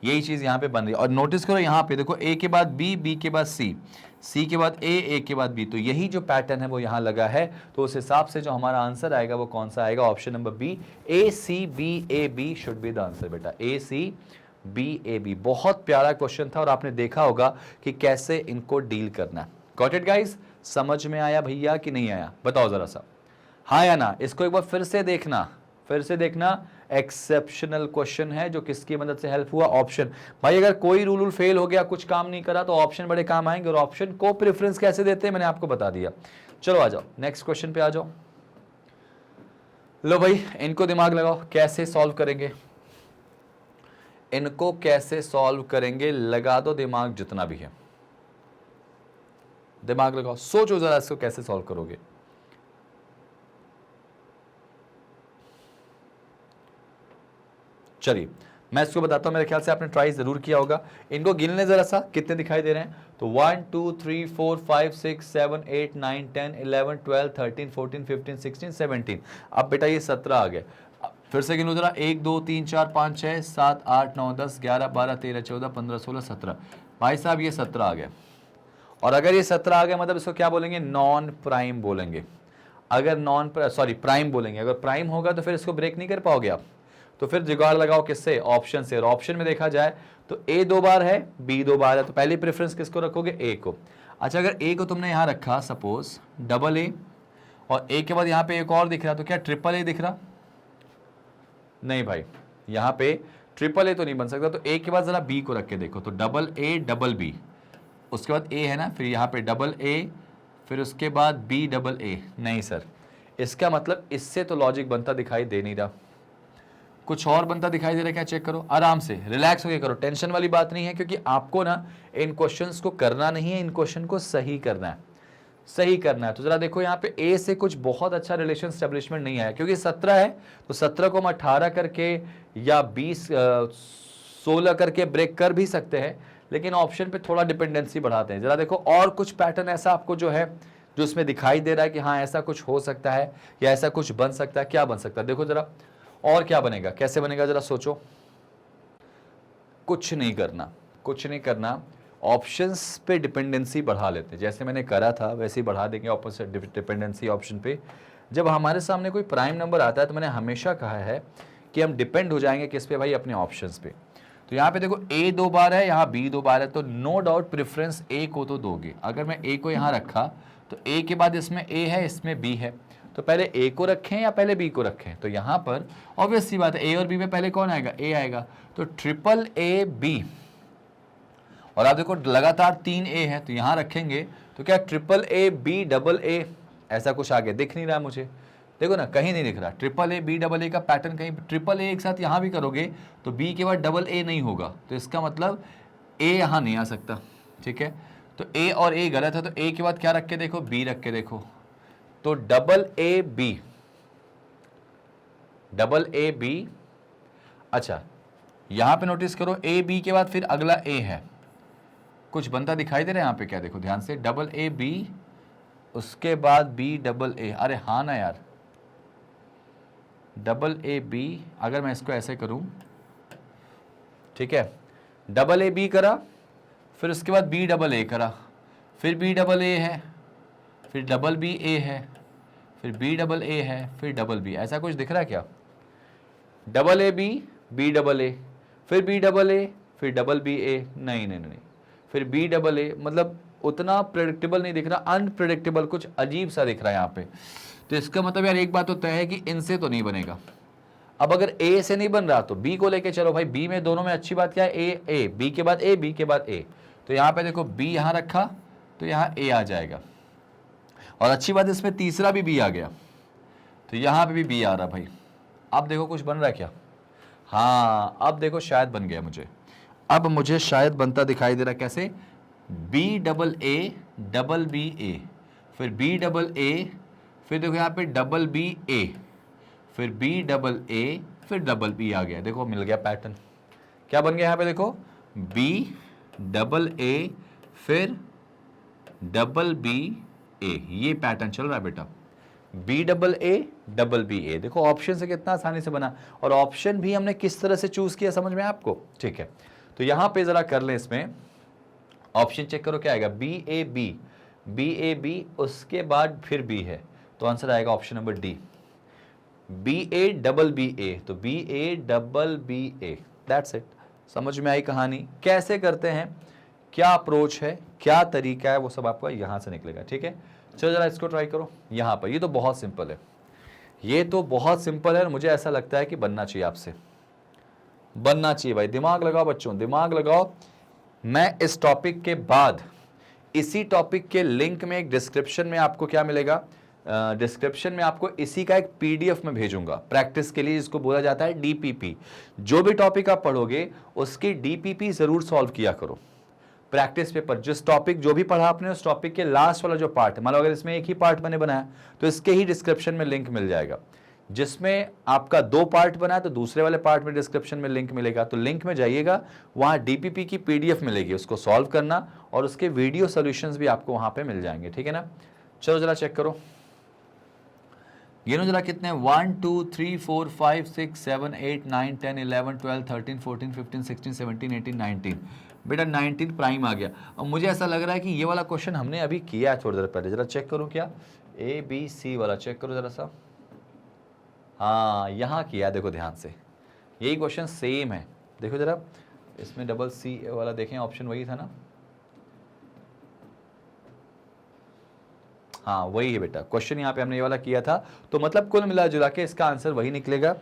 Speaker 1: यही चीज यहां पे बन रही है। और नोटिस करो यहां पे देखो ए के बाद बी, बी के बाद सी, सी के बाद ए के बाद बी, तो यही जो पैटर्न है वो यहां लगा है। तो उस हिसाब से जो हमारा आंसर आएगा वो कौन सा आएगा, option number B, A C B A B should be the answer बेटा, A C B A B. बहुत प्यारा क्वेश्चन था और आपने देखा होगा कि कैसे इनको डील करना है। गॉट इट गाइस, समझ में आया भैया कि नहीं आया, बताओ जरा सा, हाँ या ना। इसको एक बार फिर से देखना, फिर से देखना, एक्सेप्शनल क्वेश्चन है जो किसकी मदद से हेल्प हुआ, ऑप्शन। भाई अगर कोई रूल फेल हो गया, कुछ काम नहीं करा, तो ऑप्शन बड़े काम आएंगे। और ऑप्शन को प्रेफरेंस कैसे देते हैं मैंने आपको बता दिया। चलो आ जाओ नेक्स्ट क्वेश्चन पे आ जाओ। लो भाई इनको दिमाग लगाओ, कैसे सॉल्व करेंगे, इनको कैसे सॉल्व करेंगे, लगा दो दिमाग जितना भी है, दिमाग लगाओ, सोचो जरा इसको कैसे सॉल्व करोगे। चलिए मैं इसको बताता हूं, मेरे ख्याल से आपने ट्राई जरूर किया होगा। इनको गिनने जरा सा कितने दिखाई दे रहे हैं, तो 1 2 3 4 5 6 7 8 9 10 11 12 13 14 15 16 17। अब बेटा ये 17 आ गए, फिर से गिनो जरा, 1 2 3 4 5 6 7 8 9 10 11 12 13 14 15 16 17। भाई साहब ये 17 आ गए। और अगर ये 17 आ गए मतलब इसको क्या बोलेंगे, नॉन प्राइम बोलेंगे। अगर नॉन सॉरी प्राइम बोलेंगे, अगर प्राइम होगा तो फिर इसको ब्रेक नहीं कर पाओगे आप, तो फिर जुगाड़ लगाओ किससे, ऑप्शन से। और ऑप्शन में देखा जाए तो ए 2 बार है, बी 2 बार है, तो पहली प्रेफरेंस किसको रखोगे, ए को। अच्छा अगर ए को तुमने यहां रखा सपोज डबल ए, और ए के बाद यहां पे एक और दिख रहा, तो क्या ट्रिपल ए दिख रहा, नहीं भाई यहां पे ट्रिपल ए तो नहीं बन सकता। तो ए के बाद जरा बी को रख के देखो, तो डबल ए डबल बी, उसके बाद ए है ना, फिर यहां पे डबल ए, फिर उसके बाद बी डबल ए, नहीं सर इसका मतलब इससे तो लॉजिक बनता दिखाई दे नहीं रहा, कुछ और बनता दिखाई दे रहा है क्या, चेक करो आराम से, रिलैक्स होकर करो, टेंशन वाली बात नहीं है, क्योंकि आपको ना इन क्वेश्चंस को करना नहीं है, इन क्वेश्चन को सही करना है, सही करना है। तो जरा देखो यहाँ पे ए से कुछ बहुत अच्छा रिलेशन स्टेब्लिशमेंट नहीं आया, क्योंकि 17 है तो 17 को हम 18 करके या 20 16 करके ब्रेक कर भी सकते हैं, लेकिन ऑप्शन पे थोड़ा डिपेंडेंसी बढ़ाते हैं। जरा देखो और कुछ पैटर्न ऐसा आपको जो है जो इसमें दिखाई दे रहा है कि हाँ ऐसा कुछ हो सकता है या ऐसा कुछ बन सकता है, क्या बन सकता है, देखो जरा और क्या बनेगा, कैसे बनेगा जरा सोचो। कुछ नहीं करना, कुछ नहीं करना, ऑप्शंस पे डिपेंडेंसी बढ़ा लेते हैं, जैसे मैंने करा था वैसे ही बढ़ा देंगे ऑपोजिट डिपेंडेंसी ऑप्शन पे। जब हमारे सामने कोई प्राइम नंबर आता है तो मैंने हमेशा कहा है कि हम डिपेंड हो जाएंगे किस पे भाई, अपने ऑप्शंस पे। तो यहाँ पे देखो ए 2 बार है, यहाँ बी 2 बार है, तो नो डाउट प्रेफरेंस ए को तो दोगे। अगर मैं ए को यहाँ रखा तो ए के बाद इसमें ए है, इसमें बी है, तो पहले ए को रखें या पहले बी को रखें, तो यहां पर ऑब्वियस सी बात है ए और बी में पहले कौन आएगा, ए आएगा, तो ट्रिपल ए बी। और आप देखो लगातार 3 ए है, तो यहां रखेंगे तो क्या triple A B double A, ऐसा कुछ आगे दिख नहीं रहा मुझे, देखो ना कहीं नहीं दिख रहा, triple A B double A का पैटर्न कहीं, ट्रिपल ए एक साथ यहां भी करोगे तो बी के बाद डबल ए नहीं होगा, तो इसका मतलब ए यहां नहीं आ सकता, ठीक है। तो ए और ए गलत है, तो ए के बाद क्या रख के देखो, बी रख के देखो, तो double A B, double A B. अच्छा यहां पे नोटिस करो ए बी के बाद फिर अगला ए है, कुछ बनता दिखाई दे रहा है यहां पे, क्या देखो ध्यान से, डबल ए बी, उसके बाद बी डबल ए, अरे हाँ ना यार, डबल ए बी, अगर मैं इसको ऐसे करूं, ठीक है, डबल ए बी करा, फिर उसके बाद बी डबल ए करा, फिर बी डबल ए है, फिर डबल बी ए है, फिर बी डबल ए है, फिर डबल बी, ऐसा कुछ दिख रहा है क्या, double A B, B double A, फिर बी डबल ए, फिर डबल बी ए, नहीं नहीं नहीं, फिर बी डबल ए, मतलब उतना प्रेडिक्टेबल नहीं दिख रहा, अनप्रेडिक्टेबल, कुछ अजीब सा दिख रहा है यहाँ पे। तो इसका मतलब यार एक बात तो तय है कि इनसे तो नहीं बनेगा। अब अगर ए से नहीं बन रहा तो बी को लेके चलो भाई, बी में दोनों में अच्छी बात क्या है, ए ए, बी के बाद ए, बी के बाद ए, तो यहाँ पे देखो बी यहाँ रखा तो यहाँ ए आ जाएगा, और अच्छी बात इसमें तीसरा भी बी आ गया, तो यहाँ पे भी बी आ रहा भाई। अब देखो कुछ बन रहा है क्या, हाँ अब देखो शायद बन गया मुझे, अब मुझे शायद बनता दिखाई दे रहा, कैसे, B double A double B A, फिर बी डबल ए, फिर देखो यहाँ पे डबल बी ए, फिर बी डबल ए, फिर डबल बी आ गया, देखो मिल गया पैटर्न, क्या बन गया यहाँ पे देखो, बी डबल ए फिर डबल बी ए, ये पैटर्न चल रहा है बेटा, B double A double B A. देखो ऑप्शन से कितना आसानी से बना, और ऑप्शन भी हमने किस तरह से चूज किया समझ में आपको, ठीक है। तो यहां पे जरा कर लें, इसमें ऑप्शन चेक करो क्या आएगा, B A B, B A B, उसके बाद फिर बी है, तो आंसर आएगा option number D, B A double B A. तो B A double B A, that's it. समझ में आई कहानी, कैसे करते हैं, क्या अप्रोच है, क्या तरीका है, वो सब आपको यहां से निकलेगा, ठीक है। चलो जरा इसको ट्राई करो यहां पर, ये तो बहुत सिंपल है, ये तो बहुत सिंपल है, और मुझे ऐसा लगता है कि बनना चाहिए आपसे, बनना चाहिए भाई। दिमाग लगाओ बच्चों, दिमाग लगाओ। मैं इस टॉपिक के बाद इसी टॉपिक के लिंक में एक डिस्क्रिप्शन में आपको क्या मिलेगा, डिस्क्रिप्शन में आपको इसी का एक पीडीएफ में भेजूंगा प्रैक्टिस के लिए, जिसको बोला जाता है डीपीपी। जो भी टॉपिक आप पढ़ोगे उसकी डीपीपी जरूर सॉल्व किया करो, प्रैक्टिस पेपर। जिस टॉपिक जो भी पढ़ा आपने उस टॉपिक के लास्ट वाला जो पार्ट है, मान लो अगर इसमें एक ही पार्ट मैंने बनाया तो इसके ही डिस्क्रिप्शन में लिंक मिल जाएगा। जिसमें आपका 2 पार्ट बना है तो दूसरे वाले पार्ट में डिस्क्रिप्शन में लिंक मिलेगा, तो लिंक में जाइएगा, वहां डीपीपी की पीडीएफ मिलेगी, उसको सॉल्व करना, और उसके वीडियो सॉल्यूशंस भी आपको वहां पे मिल जाएंगे, ठीक है ना। चलो जरा चेक करो, गिनो जरा कितने, 1 2 3 4 5 6 7 8 9 10 11 12 13 14 15 16 17 18 19। बेटा 19 प्राइम आ गया। अब मुझे ऐसा लग रहा है कि ये वाला क्वेश्चन हमने अभी किया है थोड़ी देर पहले, जरा चेक करूं क्या, ए बी सी वाला चेक करो जरा सा। हाँ यहाँ किया, देखो ध्यान से, यही क्वेश्चन सेम है, देखो जरा, इसमें डबल सी वाला देखें, ऑप्शन वही था ना, हाँ वही है बेटा, क्वेश्चन यहाँ पे हमने ये वाला किया था। तो मतलब कुल मिला जुला के इसका आंसर वही निकलेगा।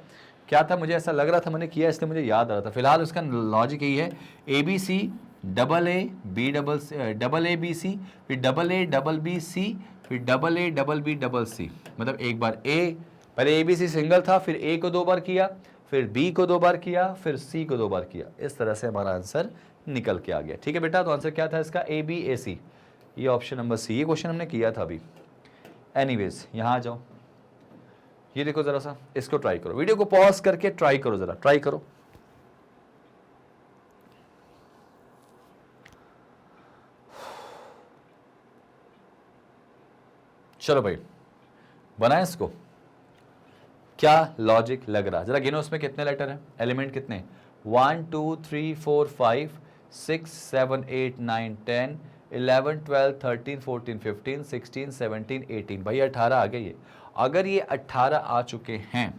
Speaker 1: क्या था, मुझे ऐसा लग रहा था मैंने किया इसलिए मुझे याद आ रहा था। फिलहाल उसका लॉजिक यही है, A B C double A B double A B C, फिर double A double B C, फिर double A double B double C. मतलब एक बार ए, पहले ए बी सी सिंगल था, फिर ए को 2 बार किया, फिर बी को 2 बार किया, फिर सी को 2 बार किया। इस तरह से हमारा आंसर निकल के आ गया, ठीक है बेटा। तो आंसर क्या था इसका, ए बी ए सी, ये ऑप्शन नंबर सी। ये क्वेश्चन हमने किया था अभी। एनीवेज यहां आ जाओ, ये देखो जरा सा, इसको ट्राई करो, वीडियो को पॉज करके ट्राई करो, जरा ट्राई करो। चलो भाई बनाए इसको, क्या लॉजिक लग रहा, जरा गिनो उसमें कितने लेटर हैं, एलिमेंट कितने, 1 2 3 4 5 6 7 8 9 10 11 12 13 14 15 16 17 18। भाई 18 आ गए ये। अगर ये 18 आ चुके हैं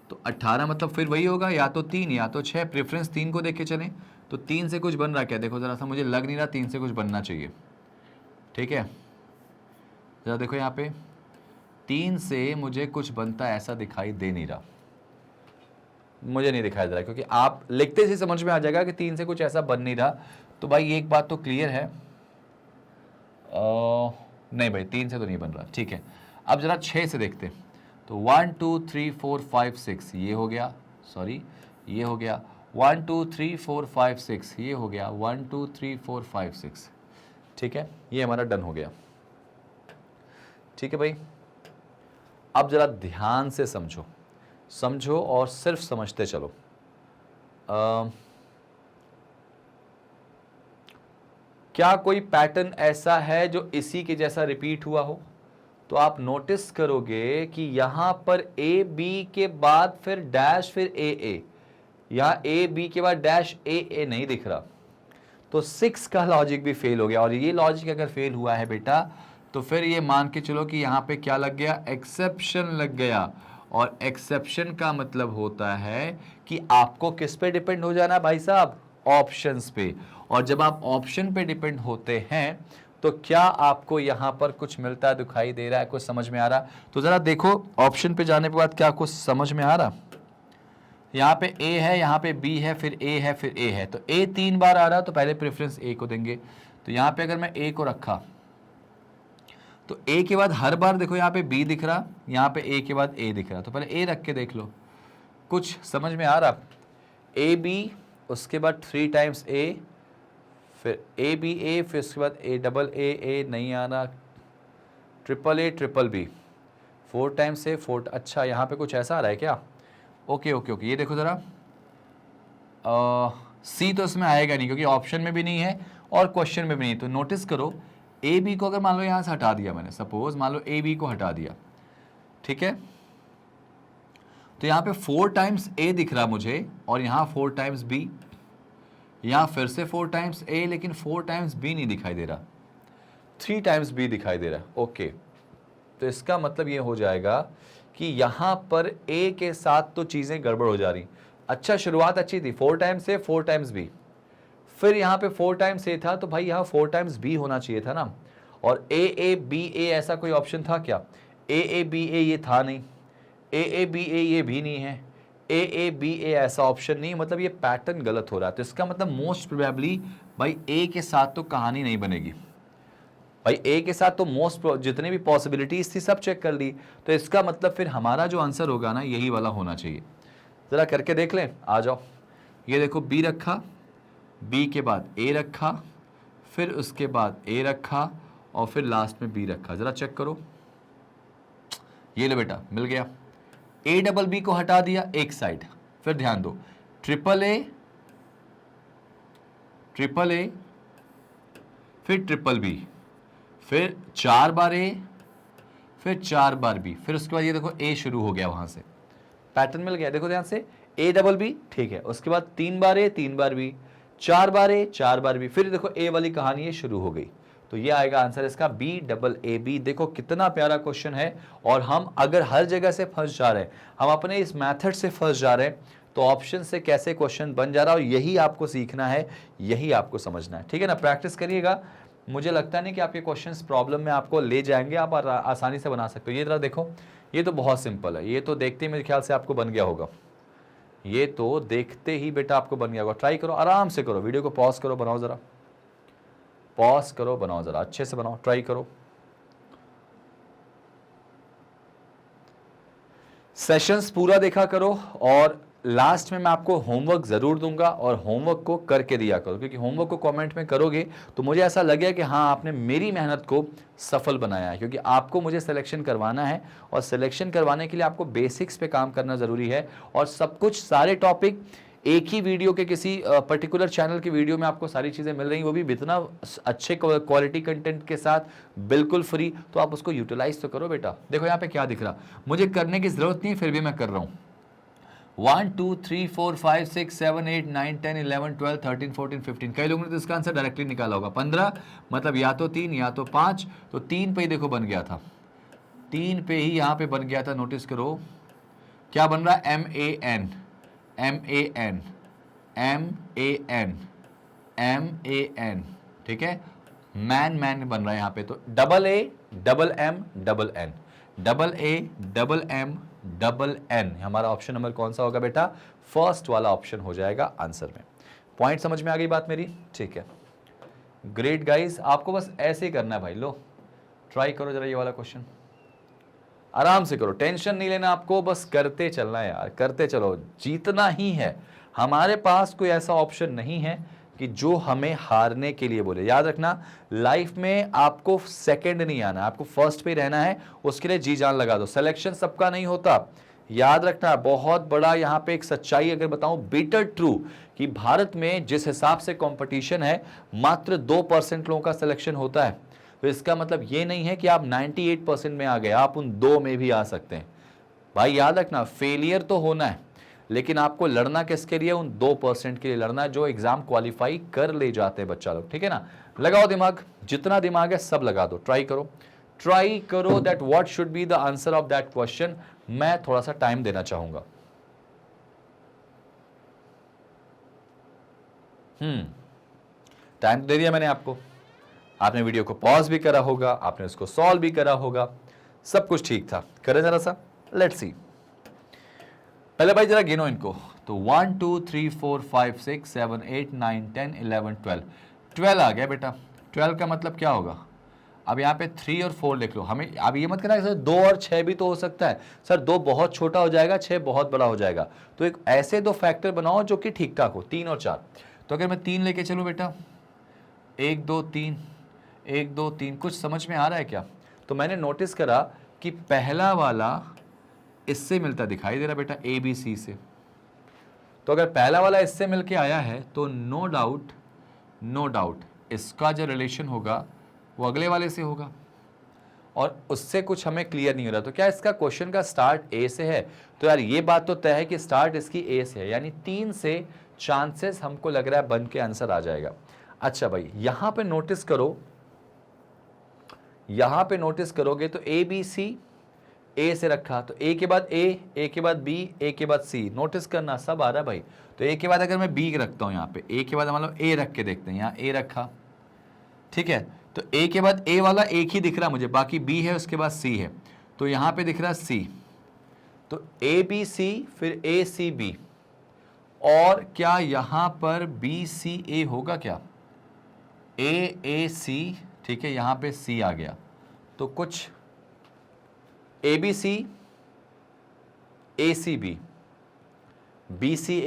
Speaker 1: तो 18 मतलब फिर वही होगा, या तो 3 या तो 6। प्रेफरेंस 3 को देख के चलें, तो 3 से कुछ बन रहा क्या, देखो जरा सा, मुझे लग नहीं रहा 3 से कुछ बनना चाहिए, ठीक है। जरा देखो यहाँ पे 3 से मुझे कुछ बनता ऐसा दिखाई दे नहीं रहा, मुझे नहीं दिखाई दे रहा, क्योंकि आप लिखते से समझ में आ जाएगा कि 3 से कुछ ऐसा बन नहीं रहा। तो भाई एक बात तो क्लियर है, नहीं भाई 3 से तो नहीं बन रहा, ठीक है। अब जरा 6 से देखते, तो 1 2 3 4 5 6 ये हो गया, सॉरी ये हो गया, 1 2 3 4 5 6 ये हो गया, 1 2 3 4 5 6, ठीक है, ये हमारा डन हो गया, ठीक है भाई। अब जरा ध्यान से समझो, समझो और सिर्फ समझते चलो। क्या कोई पैटर्न ऐसा है जो इसी के जैसा रिपीट हुआ हो, तो आप नोटिस करोगे कि यहां पर ए बी के बाद फिर डैश, फिर ए ए, यहां ए बी के बाद डैश ए ए नहीं दिख रहा, तो 6 का लॉजिक भी फेल हो गया। और ये लॉजिक अगर फेल हुआ है बेटा, तो फिर ये मान के चलो कि यहां पे क्या लग गया, एक्सेप्शन लग गया। और एक्सेप्शन का मतलब होता है कि आपको किस पे डिपेंड हो जाना भाई साहब, ऑप्शंस पे। और जब आप ऑप्शन पे डिपेंड होते हैं तो क्या आपको यहां पर कुछ मिलता दिखाई दे रहा है, कुछ समझ में आ रहा, तो जरा देखो ऑप्शन पे जाने के बाद क्या कुछ समझ में आ रहा। यहाँ पे ए है, यहाँ पे बी है, फिर ए है, फिर ए है, तो ए 3 बार आ रहा, तो पहले प्रेफरेंस ए को देंगे। तो यहाँ पे अगर मैं ए को रखा तो ए के बाद हर बार देखो यहाँ पे बी दिख रहा, यहाँ पे ए के बाद ए दिख रहा, तो पहले ए रख के देख लो, कुछ समझ में आ रहा। ए बी, उसके बाद 3 टाइम्स ए, फिर ए बी ए, फिर उसके बाद ए डबल ए नहीं आना, ट्रिपल बी, 4 टाइम्स ए 4। अच्छा यहाँ पे कुछ ऐसा आ रहा है क्या, ओके ओके ओके, ये देखो ज़रा, सी तो इसमें आएगा नहीं क्योंकि ऑप्शन में भी नहीं है और क्वेश्चन में भी नहीं। तो नोटिस करो ए बी को अगर मान लो यहाँ से हटा दिया मैंने, सपोज मान लो ए बी को हटा दिया, ठीक है। तो यहां पे 4 टाइम्स ए दिख रहा मुझे और यहां 4 टाइम्स बी, यहां फिर से 4 टाइम्स ए, लेकिन 4 टाइम्स बी नहीं दिखाई दे रहा, 3 टाइम्स बी दिखाई दे रहा है। ओके, तो इसका मतलब ये हो जाएगा कि यहां पर ए के साथ तो चीजें गड़बड़ हो जा रही। अच्छा, शुरुआत अच्छी थी, 4 टाइम्स ए 4 टाइम्स बी, फिर यहां पे 4 टाइम्स ए था, तो भाई यहां 4 टाइम्स बी होना चाहिए था ना। और ए बी ए ऐसा कोई ऑप्शन था क्या? ए बी ए ये था नहीं, ए बी ए ये भी नहीं है, ए बी ए ऐसा ऑप्शन नहीं, मतलब ये पैटर्न गलत हो रहा है। तो इसका मतलब मोस्ट प्रोबेबली भाई ए के साथ तो कहानी नहीं बनेगी। भाई ए के साथ तो मोस्ट जितने भी पॉसिबिलिटीज थी सब चेक कर ली, तो इसका मतलब फिर हमारा जो आंसर होगा ना यही वाला होना चाहिए। जरा करके देख लें, आ जाओ। ये देखो बी रखा, बी के बाद ए रखा, फिर उसके बाद ए रखा और फिर लास्ट में बी रखा। जरा चेक करो, ये लो बेटा मिल गया। ए डबल बी को हटा दिया एक साइड, फिर ध्यान दो, ट्रिपल ए फिर ट्रिपल बी, फिर 4 बार ए, फिर 4 बार बी, फिर उसके बाद ये देखो ए शुरू हो गया, वहां से पैटर्न मिल गया। देखो ध्यान से, ए डबल बी ठीक है, उसके बाद 3 बार ए 3 बार बी, 4 बार ए 4 बार बी, फिर देखो ए वाली कहानी ये शुरू हो गई। तो ये आएगा आंसर इसका बी डबल ए बी। देखो कितना प्यारा क्वेश्चन है, और हम अगर हर जगह से फंस जा रहे हैं, हम अपने इस मेथड से फंस जा रहे हैं, तो ऑप्शन से कैसे क्वेश्चन बन जा रहा है, और यही आपको सीखना है, यही आपको समझना है। ठीक है ना, प्रैक्टिस करिएगा। मुझे लगता नहीं कि आपके क्वेश्चंस प्रॉब्लम में आपको ले जाएंगे, आप आसानी से बना सकते हो। ये जरा देखो, ये तो बहुत सिंपल है, ये तो देखते ही मेरे ख्याल से आपको बन गया होगा, ये तो देखते ही बेटा आपको बन गया होगा। ट्राई करो, आराम से करो, वीडियो को पॉज करो, बनाओ जरा, पॉज करो, बनाओ जरा, अच्छे से बनाओ, ट्राई करो। सेशंस पूरा देखा करो, और लास्ट में मैं आपको होमवर्क जरूर दूंगा, और होमवर्क को करके दिया करो, क्योंकि होमवर्क को कमेंट में करोगे तो मुझे ऐसा लगेगा कि हाँ आपने मेरी मेहनत को सफल बनाया है। क्योंकि आपको मुझे सिलेक्शन करवाना है, और सिलेक्शन करवाने के लिए आपको बेसिक्स पे काम करना जरूरी है, और सब कुछ सारे टॉपिक एक ही वीडियो के किसी पर्टिकुलर चैनल की वीडियो में आपको सारी चीज़ें मिल रही, वो भी इतना अच्छे क्वालिटी कंटेंट के साथ, बिल्कुल फ्री। तो आप उसको यूटिलाइज तो करो बेटा। देखो यहाँ पे क्या दिख रहा, मुझे करने की जरूरत नहीं है, फिर भी मैं कर रहा हूँ। 1 2 3 4 5 6 7 8 9 10 11 12 13 14 15। कई लोगों ने तो इसका आंसर डायरेक्टली निकाला होगा। 15 मतलब या तो 3 या तो 5, तो 3 पे ही देखो बन गया था, 3 पे ही यहाँ पे बन गया था। नोटिस करो क्या बन रहा है, MAN MAN MAN MAN, ठीक है, मैन बन रहा है यहाँ पे। तो double A double M double N, double A double M double N, हमारा ऑप्शन नंबर कौन सा होगा बेटा? फर्स्ट वाला ऑप्शन हो जाएगा आंसर में। पॉइंट समझ में आ गई बात मेरी? ठीक है, ग्रेट गाइस, आपको बस ऐसे ही करना है भाई। लो ट्राई करो जरा ये वाला क्वेश्चन, आराम से करो, टेंशन नहीं लेना आपको, बस करते चलना है यार, करते चलो, जीतना ही है। हमारे पास कोई ऐसा ऑप्शन नहीं है कि जो हमें हारने के लिए बोले। याद रखना, लाइफ में आपको सेकंड नहीं आना, आपको फर्स्ट पे रहना है, उसके लिए जी जान लगा दो। सिलेक्शन सबका नहीं होता, याद रखना। बहुत बड़ा यहाँ पे एक सच्चाई अगर बताऊं, बिटर ट्रू, कि भारत में जिस हिसाब से कंपटीशन है, मात्र 2% लोगों का सिलेक्शन होता है। तो इसका मतलब ये नहीं है कि आप 98% में आ गए, आप उन 2 में भी आ सकते हैं। भाई याद रखना, फेलियर तो होना है, लेकिन आपको लड़ना किसके लिए? उन 2% के लिए लड़ना है जो एग्जाम क्वालिफाई कर ले जाते हैं बच्चा लोग। ठीक है ना, लगाओ दिमाग, जितना दिमाग है सब लगा दो, ट्राई करो that what should be the answer of that question. मैं थोड़ा सा टाइम देना चाहूंगा। टाइम दे दिया मैंने आपको, आपने वीडियो को पॉज भी करा होगा, आपने उसको सॉल्व भी करा होगा, सब कुछ ठीक था। करें जरा सा, लेट्स सी। पहले भाई जरा गिनो इनको, तो 1 2 3 4 5 6 7 8 9 10 11 12, 12 आ गया बेटा। 12 का मतलब क्या होगा? अब यहाँ पे 3 और 4 लिख लो। हमें अब ये मत करना सर 2 और 6 भी तो हो सकता है, सर 2 बहुत छोटा हो जाएगा, 6 बहुत बड़ा हो जाएगा। तो एक ऐसे 2 फैक्टर बनाओ जो कि ठीक ठाक हो, 3 और 4। तो अगर मैं 3 लेके चलूँ बेटा, 1 2 3 1 2 3, कुछ समझ में आ रहा है क्या? तो मैंने नोटिस करा कि पहला वाला इससे मिलता दिखाई दे रहा बेटा, ABC से। तो अगर पहला वाला इससे मिलके आया है तो नो डाउट इसका जो रिलेशन होगा वो अगले वाले से होगा। और उससे कुछ हमें क्लियर नहीं हो रहा, तो क्या इसका क्वेश्चन का स्टार्ट ए से है? तो यार ये बात तो तय है कि स्टार्ट इसकी ए से है, यानी 3 से चांसेस हमको लग रहा है बन के आंसर आ जाएगा। अच्छा भाई यहां पे नोटिस करो, यहां पे नोटिस करोगे तो ए बी सी ए से रखा, तो ए के बाद ए के बाद बी, ए के बाद सी, नोटिस करना सब आ रहा है भाई। तो ए के बाद अगर मैं बी रखता हूं यहाँ पे, ए के बाद मतलब ए रख के देखते हैं, यहाँ ए रखा, ठीक है, तो ए के बाद ए वाला एक ही दिख रहा मुझे, बाकी बी है उसके बाद सी है, तो यहाँ पे दिख रहा है सी, तो ए बी सी फिर ए सी बी, और क्या यहाँ पर बी सी ए होगा क्या? ए सी, ठीक है, यहाँ पे सी आ गया, तो कुछ A B C, A C B, B C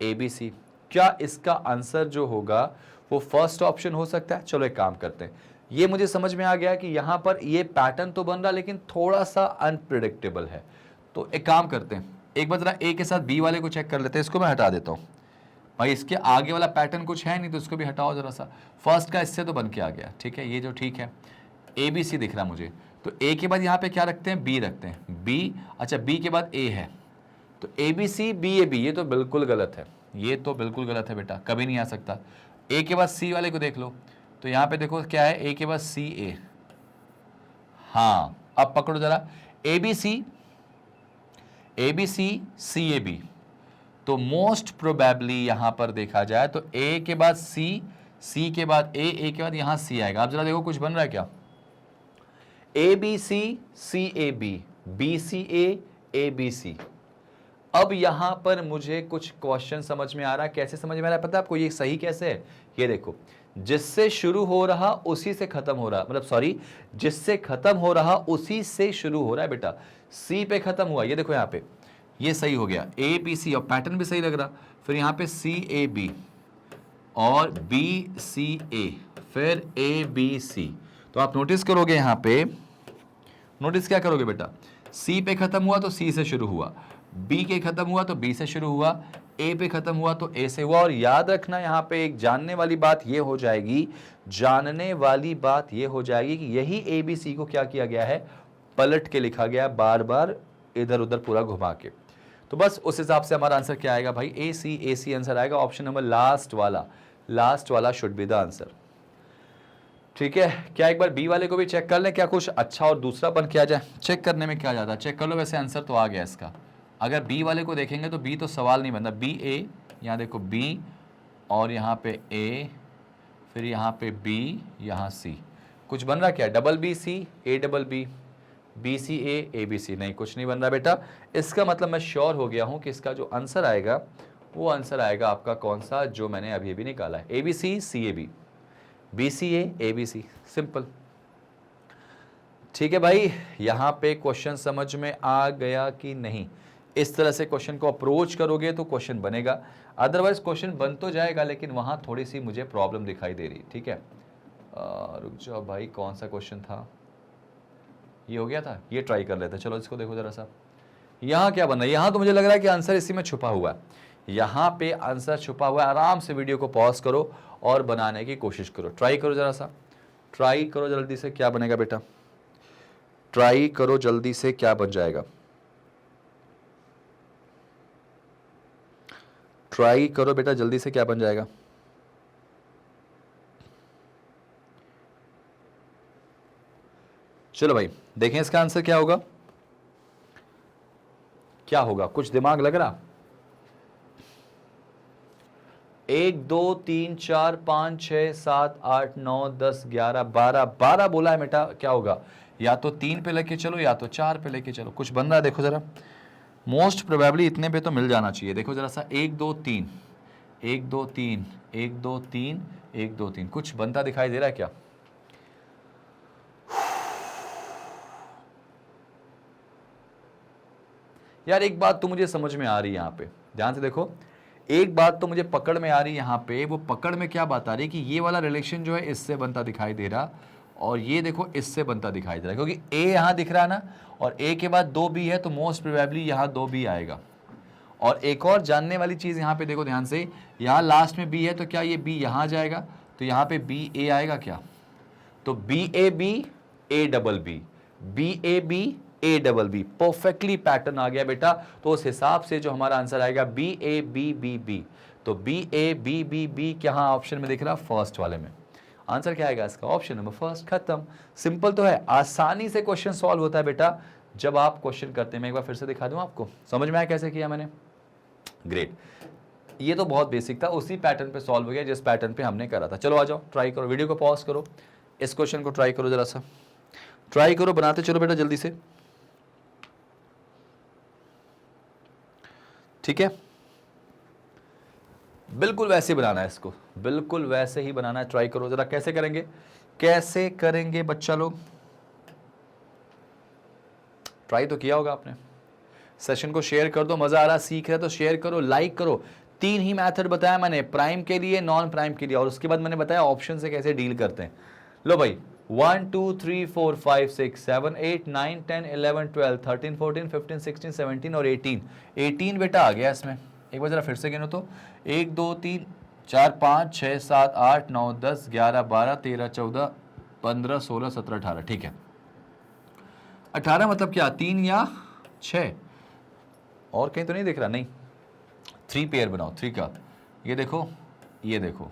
Speaker 1: A B C, क्या इसका आंसर जो होगा वो फर्स्ट ऑप्शन हो सकता है? चलो एक काम करते हैं, ये मुझे समझ में आ गया कि यहां पर ये पैटर्न तो बन रहा लेकिन थोड़ा सा अनप्रिडिक्टेबल है, तो एक काम करते हैं, एक बार जरा ए के साथ बी वाले को चेक कर लेते हैं, इसको मैं हटा देता हूं भाई, इसके आगे वाला पैटर्न कुछ है नहीं तो इसको भी हटाओ जरा सा, फर्स्ट का इससे तो बन के आ गया, ठीक है, ये जो ठीक है, ए बी सी दिख रहा मुझे, तो ए के बाद यहाँ पे क्या रखते हैं? बी रखते हैं, बी, अच्छा बी के बाद ए है, तो A B C B A B, ये तो बिल्कुल गलत है, ये तो बिल्कुल गलत है बेटा, कभी नहीं आ सकता। ए के बाद सी वाले को देख लो, तो यहाँ पे देखो क्या है, ए के बाद सी ए, हाँ अब पकड़ो जरा, A B C C A B, तो मोस्ट प्रोबेबली यहां पर देखा जाए तो ए के बाद सी, सी के बाद ए के बाद यहां सी आएगा। आप जरा देखो कुछ बन रहा है क्या? A B C A B C A B C. अब यहां पर मुझे कुछ क्वेश्चन समझ में आ रहा है, कैसे समझ में आ रहा है पता है आपको? ये सही कैसे है, ये देखो, जिससे शुरू हो रहा उसी से खत्म हो रहा, मतलब सॉरी, जिससे खत्म हो रहा उसी से शुरू हो रहा है बेटा, सी पे खत्म हुआ, ये देखो यहाँ पे, ये सही हो गया, ए बी सी, और पैटर्न भी सही लग रहा, फिर यहाँ पे सी ए बी और बी सी ए, फिर ए बी सी, तो आप नोटिस करोगे यहाँ पे, नोटिस क्या करोगे बेटा, सी पे खत्म हुआ तो सी से शुरू हुआ, बी के खत्म हुआ तो बी से शुरू हुआ, ए पे खत्म हुआ तो ए से हुआ, और याद रखना यहाँ पे एक जानने वाली बात ये हो जाएगी, जानने वाली बात ये हो जाएगी कि यही ए बी सी को क्या किया गया है, पलट के लिखा गया, बार बार इधर उधर पूरा घुमा के, तो बस उस हिसाब से हमारा आंसर क्या आएगा भाई, ए सी आंसर आएगा, ऑप्शन नंबर लास्ट वाला शुड बी द आंसर। ठीक है, क्या एक बार बी वाले को भी चेक कर लें, क्या कुछ अच्छा और दूसरा बन के आ जाए? चेक करने में क्या जाता है, चेक कर लो, वैसे आंसर तो आ गया इसका। अगर बी वाले को देखेंगे तो बी तो सवाल नहीं बनता, बी ए, यहाँ देखो बी और यहाँ पे ए, फिर यहाँ पे बी, यहाँ सी, कुछ बन रहा क्या? Double B C A double B, B C A B C, नहीं कुछ नहीं बन रहा बेटा। इसका मतलब मैं श्योर हो गया हूँ कि इसका जो आंसर आएगा वो आंसर आएगा आपका कौन सा, जो मैंने अभी अभी निकाला है, A B C A B C A B C, simple. ठीक है भाई, यहाँ पे क्वेश्चन समझ में आ गया कि नहीं? इस तरह से क्वेश्चन को अप्रोच करोगे तो क्वेश्चन बनेगा, अदरवाइज क्वेश्चन बन तो जाएगा लेकिन वहाँ थोड़ी सी मुझे प्रॉब्लम दिखाई दे रही। ठीक है, रुक जाओ भाई, कौन सा क्वेश्चन था? ये हो गया था, ये ट्राई कर लेते हैं। चलो इसको देखो जरा सा, यहाँ क्या बना है? यहाँ तो मुझे लग रहा है कि आंसर इसी में छुपा हुआ है, यहाँ पे आंसर छुपा हुआ है। आराम से वीडियो को पॉज करो और बनाने की कोशिश करो, ट्राई करो जरा सा, ट्राई करो जल्दी से, क्या बनेगा बेटा? ट्राई करो जल्दी से, क्या बन जाएगा? ट्राई करो बेटा जल्दी से, क्या बन जाएगा? चलो भाई देखें इसका आंसर क्या होगा, क्या होगा? कुछ दिमाग लग रहा? 1 2 3 4 5 6 7 8 9 10 11 12 बोला है बेटा, क्या होगा? या तो 3 पे लेके चलो या तो 4 पे लेके चलो, कुछ बन रहा है देखो जरा। मोस्ट प्रोबेबली इतने पे तो मिल जाना चाहिए, देखो जरा सा, 1 2 3 1 2 3 1 2 3 1 2 3, कुछ बनता दिखाई दे रहा है क्या? यार एक बात तो मुझे समझ में आ रही है, यहाँ पे ध्यान से देखो, एक बात तो मुझे पकड़ में आ रही है यहाँ पे। वो पकड़ में क्या बात आ रही है कि ये वाला रिलेशन जो है इससे बनता दिखाई दे रहा, और ये देखो इससे बनता दिखाई दे रहा है, क्योंकि ए यहाँ दिख रहा है ना, और ए के बाद 2 बी है तो मोस्ट प्रोबेबली यहाँ 2 बी आएगा। और एक और जानने वाली चीज़ यहाँ पे देखो ध्यान से, यहाँ लास्ट में बी है तो क्या ये बी यहाँ जाएगा, तो यहाँ पे बी ए आएगा क्या? तो B A B A double B, B A B, A double B, perfectly pattern आ गया बेटा। तो उस हिसाब से जो हमारा आंसर आएगा B A B B B, तो B A B B B क्या ऑप्शन में दिख रहा, फर्स्ट वाले में। आंसर क्या आएगा इसका, ऑप्शन नंबर फर्स्ट, खत्म। सिंपल तो है, आसानी से क्वेश्चन सॉल्व होता है बेटा जब आप क्वेश्चन करते हैं। मैं एक बार फिर से दिखा दूं आपको, समझ में आया कैसे किया मैंने, ग्रेट। ये तो बहुत बेसिक था, उसी पैटर्न पे सॉल्व हो गया जिस पैटर्न पे हमने करा था। चलो आ जाओ, ट्राई करो, वीडियो को पॉज करो, इस क्वेश्चन को ट्राई करो, जरा सा ट्राई करो, बनाते चलो बेटा जल्दी से, ठीक है। बिल्कुल वैसे ही बनाना है इसको, बिल्कुल वैसे ही बनाना है, ट्राई करो जरा। कैसे करेंगे, कैसे करेंगे बच्चा लोग, ट्राई तो किया होगा आपने। सेशन को शेयर कर दो, मजा आ रहा, सीख रहे तो शेयर करो, लाइक करो। 3 ही मेथड बताया मैंने, प्राइम के लिए, नॉन प्राइम के लिए, और उसके बाद मैंने बताया ऑप्शन से कैसे डील करते हैं। लो भाई, 1 2 3 4 5 6 7 8 9 10 11 12 13 14 15 16 17 और 18 बेटा आ गया इसमें। एक बार जरा फिर से गिनो तो, 1 2 3 4 5 6 7 8 9 10 11 12 13 14 15 16 17 18, ठीक है। 18 मतलब क्या, 3 या 6, और कहीं तो नहीं दिख रहा, नहीं। 3 पेयर बनाओ, 3 का, ये देखो, ये देखो,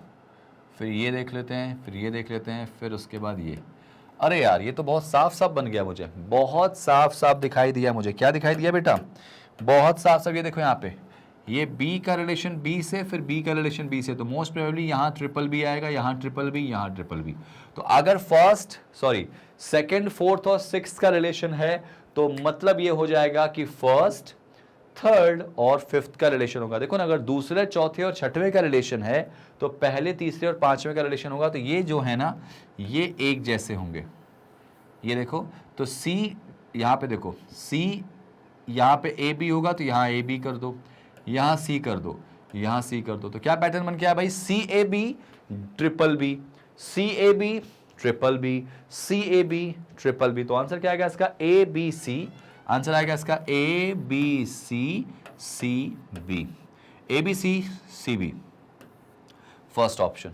Speaker 1: फिर ये देख लेते हैं, फिर ये देख लेते हैं, फिर उसके बाद ये। अरे यार ये तो बहुत साफ साफ बन गया मुझे, बहुत साफ साफ दिखाई दिया मुझे। क्या दिखाई दिया बेटा, बहुत साफ साफ। ये देखो यहाँ पे, ये B का रिलेशन B से, फिर B का रिलेशन B से, तो मोस्ट प्रोबेबली यहाँ ट्रिपल B आएगा, यहाँ ट्रिपल B, यहाँ ट्रिपल B। तो अगर सेकंड, फोर्थ और सिक्स्थ का रिलेशन है तो मतलब ये हो जाएगा कि फर्स्ट, थर्ड और फिफ्थ का रिलेशन होगा। देखो ना, अगर दूसरे, चौथे और छठवें का रिलेशन है तो पहले, तीसरे और पांचवें का रिलेशन होगा, तो ये जो है ना, ये एक जैसे होंगे। ये देखो, तो C यहाँ पे देखो, C यहाँ पे ए बी होगा तो यहाँ ए बी कर दो, यहाँ C कर दो, यहाँ C कर दो, तो क्या पैटर्न बन के आया भाई, C A B triple B, C A B triple B, C A B triple B. तो आंसर क्या आएगा इसका, ए बी सी। आंसर आएगा इसका A B C C B, A B C C B, first option.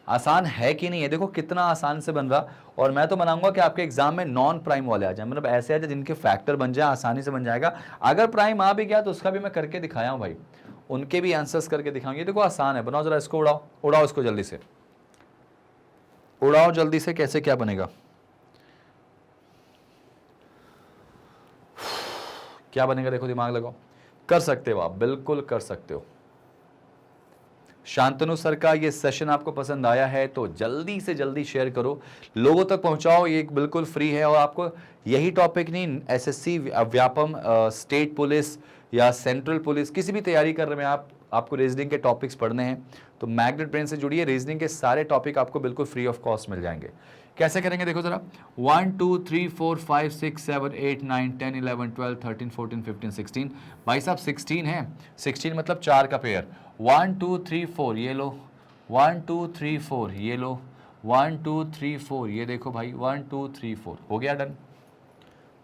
Speaker 1: आसान है कि नहीं है, देखो कितना आसान से बन रहा। और मैं तो बनाऊंगा कि आपके एग्जाम में नॉन प्राइम वाले आ जाए, मतलब ऐसे आ जाए जिनके फैक्टर बन जाए, आसानी से बन जाएगा। अगर प्राइम आ भी गया तो उसका भी मैं करके दिखाया हूं भाई, उनके भी आंसर्स करके दिखाऊंगी। देखो आसान है, बनाओ जरा इसको, उड़ाओ उड़ाओ इसको जल्दी से, उड़ाओ जल्दी से, कैसे क्या बनेगा, क्या बनेगा, देखो दिमाग लगाओ, कर सकते हो आप, बिल्कुल कर सकते हो। शांतनु सर का ये सेशन आपको पसंद आया है तो जल्दी से जल्दी शेयर करो, लोगों तक पहुंचाओ, ये बिल्कुल फ्री है। और आपको यही टॉपिक नहीं, एसएससी, व्यापम, स्टेट पुलिस या सेंट्रल पुलिस, किसी भी तैयारी कर रहे हैं आपको रीजनिंग के टॉपिक्स पढ़ने हैं तो मैग्नेट ब्रेन से जुड़िए, रीजनिंग के सारे टॉपिक आपको बिल्कुल फ्री ऑफ कॉस्ट मिल जाएंगे। कैसे करेंगे देखो जरा, 1 2 3 4 5 6 7 8 9 10 11 12 13 14 15 16, भाई साहब 16 है, 16 मतलब 4 का पेयर। 1 2 3 4 ये लो, 1 2 3 4 ये लो, 1 2 3 4 ये देखो भाई, 1 2 3 4, हो गया डन,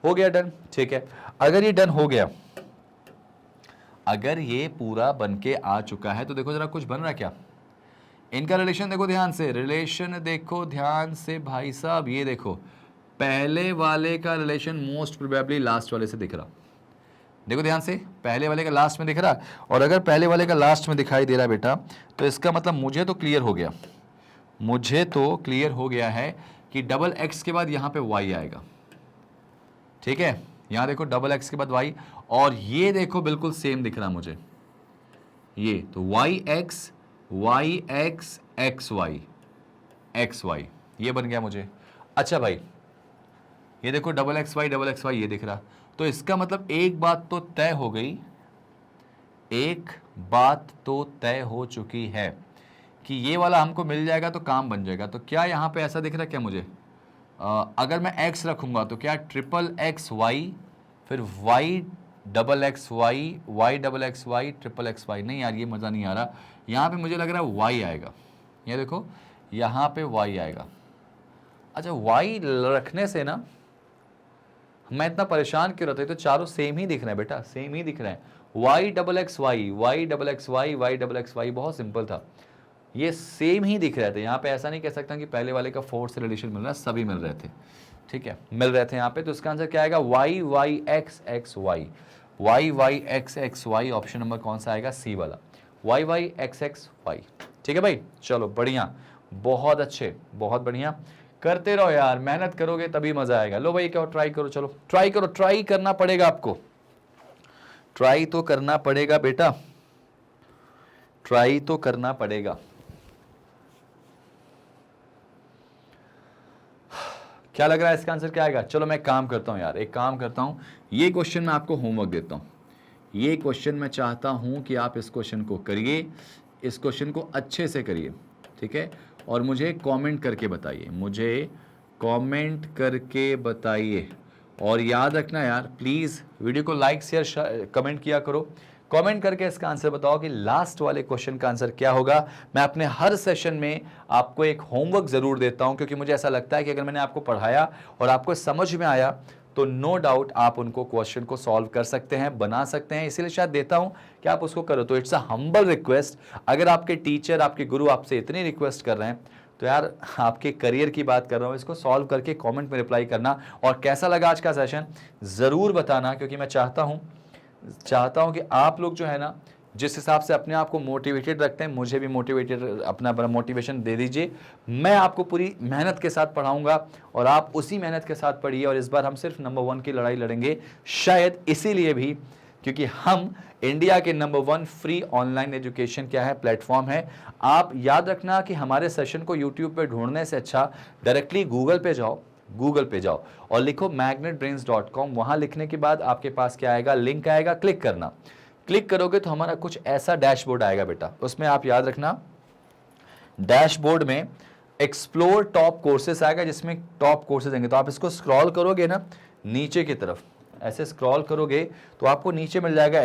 Speaker 1: हो गया डन, ठीक है। अगर ये डन हो गया, अगर ये पूरा बन के आ चुका है तो देखो जरा कुछ बन रहा क्या, इनका रिलेशन देखो ध्यान से, रिलेशन देखो ध्यान से भाई साहब, ये देखो पहले वाले का रिलेशन मोस्ट प्रोबेबली लास्ट वाले से दिख रहा, देखो ध्यान से, पहले वाले का लास्ट में दिख रहा। और अगर पहले वाले का लास्ट में दिखाई दे रहा बेटा, तो इसका मतलब मुझे तो क्लियर हो गया, मुझे तो क्लियर हो गया है कि डबल एक्स के बाद यहां पे वाई आएगा, ठीक है। यहां देखो डबल एक्स के बाद वाई, और ये देखो बिल्कुल सेम दिख रहा मुझे, ये तो वाई एक्स एक्स वाई, ये बन गया मुझे। अच्छा भाई, ये देखो डबल एक्स वाई ये दिख रहा, तो इसका मतलब एक बात तो तय हो गई, एक बात तो तय हो चुकी है कि ये वाला हमको मिल जाएगा तो काम बन जाएगा। तो क्या यहाँ पे ऐसा दिख रहा है क्या मुझे, अगर मैं x रखूंगा तो क्या ट्रिपल एक्स वाई, फिर y double X Y double X Y, triple X Y, नहीं यार ये मज़ा नहीं आ रहा। यहाँ पे मुझे लग रहा है y आएगा, ये देखो यहाँ पे y आएगा। अच्छा y रखने से ना मैं इतना परेशान क्यों रहता है, तो चारों सेम ही दिख रहे हैं बेटा, सेम ही दिख रहे हैं, Y double X Y double X Y double X Y, बहुत सिंपल था, ये सेम ही दिख रहे थे। यहाँ पे ऐसा नहीं कह सकता कि पहले वाले का फोर्थ से रिलेशन मिल रहा है, सभी मिल रहे थे। ठीक है, मिल रहे थे यहाँ पे। तो इसका आंसर क्या आएगा? Y Y X X Y, Y Y X X Y. Option number कौन सा आएगा? सी वाला, Y Y X X Y. ठीक है भाई, चलो बढ़िया, बहुत अच्छे, बहुत बढ़िया। करते रहो यार, मेहनत करोगे तभी मजा आएगा। लो भाई क्या, ट्राई करो, चलो ट्राई करो, ट्राई करना पड़ेगा आपको, ट्राई तो करना पड़ेगा बेटा, ट्राई तो करना पड़ेगा। क्या लग रहा है इसका आंसर क्या आएगा? चलो मैं काम करता हूं यार, एक काम करता हूं, ये क्वेश्चन मैं आपको होमवर्क देता हूं। ये क्वेश्चन मैं चाहता हूं कि आप इस क्वेश्चन को करिए, इस क्वेश्चन को अच्छे से करिए, ठीक है, और मुझे कमेंट करके बताइए, मुझे कमेंट करके बताइए। और याद रखना यार, प्लीज़ वीडियो को लाइक शेयर कमेंट किया करो। कमेंट करके इसका आंसर बताओ कि लास्ट वाले क्वेश्चन का आंसर क्या होगा। मैं अपने हर सेशन में आपको एक होमवर्क ज़रूर देता हूं, क्योंकि मुझे ऐसा लगता है कि अगर मैंने आपको पढ़ाया और आपको समझ में आया तो नो डाउट आप उनको क्वेश्चन को सॉल्व कर सकते हैं, बना सकते हैं। इसीलिए शायद देता हूं कि आप उसको करो। तो इट्स अ हम्बल रिक्वेस्ट, अगर आपके टीचर, आपके गुरु आपसे इतनी रिक्वेस्ट कर रहे हैं तो यार आपके करियर की बात कर रहा हूँ, इसको सॉल्व करके कमेंट में रिप्लाई करना। और कैसा लगा आज का सेशन ज़रूर बताना, क्योंकि मैं चाहता हूँ कि आप लोग जो है ना, जिस हिसाब से अपने आप को मोटिवेटेड रखते हैं, मुझे भी मोटिवेटेड, अपना बड़ा मोटिवेशन दे दीजिए। मैं आपको पूरी मेहनत के साथ पढ़ाऊंगा और आप उसी मेहनत के साथ पढ़िए। और इस बार हम सिर्फ नंबर 1 की लड़ाई लड़ेंगे, शायद इसीलिए भी क्योंकि हम इंडिया के नंबर 1 फ्री ऑनलाइन एजुकेशन क्या है, प्लेटफॉर्म है। आप याद रखना कि हमारे सेशन को यूट्यूब पे ढूंढने से अच्छा डायरेक्टली गूगल पे जाओ और लिखो magnetbrains.com। वहां लिखने के बाद आपके पास क्या आएगा? लिंक आएगा, क्लिक करना। क्लिक करोगे तो हमारा कुछ ऐसा डैशबोर्ड आएगा बेटा, उसमें आप याद रखना डैशबोर्ड में एक्सप्लोर टॉप कोर्सेस आएगा, जिसमें टॉप कोर्सेस आएंगे। तो आप इसको स्क्रॉल करोगे ना नीचे की तरफ, ऐसे स्क्रॉल करोगे तो आपको नीचे मिल जाएगा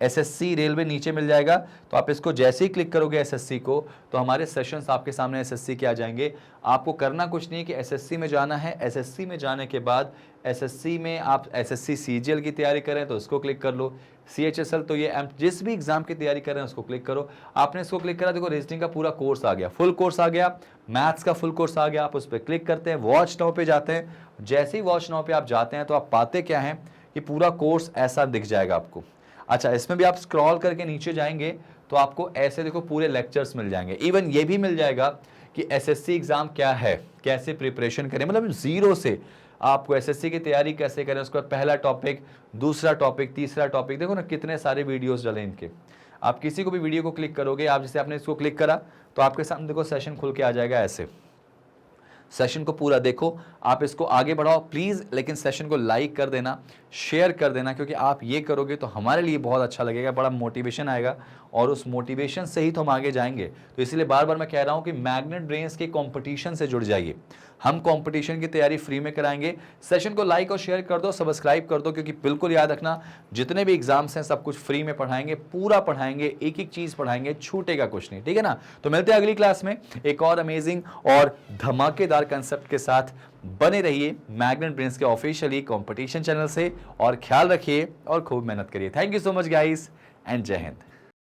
Speaker 1: एसएससी रेलवे नीचे मिल जाएगा। तो आप इसको जैसे ही क्लिक करोगे एसएससी को, तो हमारे सेशंस आपके सामने एसएससी के आ जाएंगे। आपको करना कुछ नहीं कि एसएससी में जाना है। एसएससी में जाने के बाद एसएससी में आप एसएससी सीजीएल की तैयारी करें तो उसको क्लिक कर लो, सीएचएसएल तो ये जिस भी एग्जाम की तैयारी कर रहे हैं उसको क्लिक करो। आपने इसको क्लिक करा, देखो रीजनिंग का पूरा कोर्स आ गया, फुल कोर्स आ गया, मैथ्स का फुल कोर्स आ गया। आप उस पर क्लिक करते हैं, वॉच नाउ पे जाते हैं। जैसे ही वॉच नाउ पे आप जाते हैं तो आप पाते क्या हैं कि पूरा कोर्स ऐसा दिख जाएगा आपको। अच्छा, इसमें भी आप स्क्रॉल करके नीचे जाएंगे तो आपको ऐसे देखो पूरे लेक्चर्स मिल जाएंगे। इवन ये भी मिल जाएगा कि एसएससी एग्जाम क्या है, कैसे प्रिपरेशन करें, मतलब जीरो से आपको एसएससी की तैयारी कैसे करें, उसके बाद पहला टॉपिक, दूसरा टॉपिक, तीसरा टॉपिक। देखो ना कितने सारे वीडियोस डले इनके। आप किसी को भी वीडियो को क्लिक करोगे, आप जैसे आपने इसको क्लिक करा तो आपके सामने देखो सेशन खुल के आ जाएगा। ऐसे सेशन को पूरा देखो, आप इसको आगे बढ़ाओ प्लीज़, लेकिन सेशन को लाइक कर देना, शेयर कर देना, क्योंकि आप ये करोगे तो हमारे लिए बहुत अच्छा लगेगा, बड़ा मोटिवेशन आएगा और उस मोटिवेशन से ही तो हम आगे जाएंगे। तो इसलिए बार बार मैं कह रहा हूँ कि मैग्नेट ब्रेन्स के कंपटीशन से जुड़ जाइए। हम कंपटीशन की तैयारी फ्री में कराएंगे। सेशन को लाइक और शेयर कर दो, सब्सक्राइब कर दो, क्योंकि बिल्कुल याद रखना जितने भी एग्जाम्स हैं सब कुछ फ्री में पढ़ाएंगे, पूरा पढ़ाएंगे, एक एक चीज़ पढ़ाएंगे, छूटेगा कुछ नहीं, ठीक है ना। तो मिलते हैं अगली क्लास में एक और अमेजिंग और धमाकेदार कंसेप्ट के साथ। बने रहिए मैग्नेट ब्रेन्स के ऑफिशियली कंपटीशन चैनल से और ख्याल रखिए और खूब मेहनत करिए। Thank you so much guys and जय हिंद।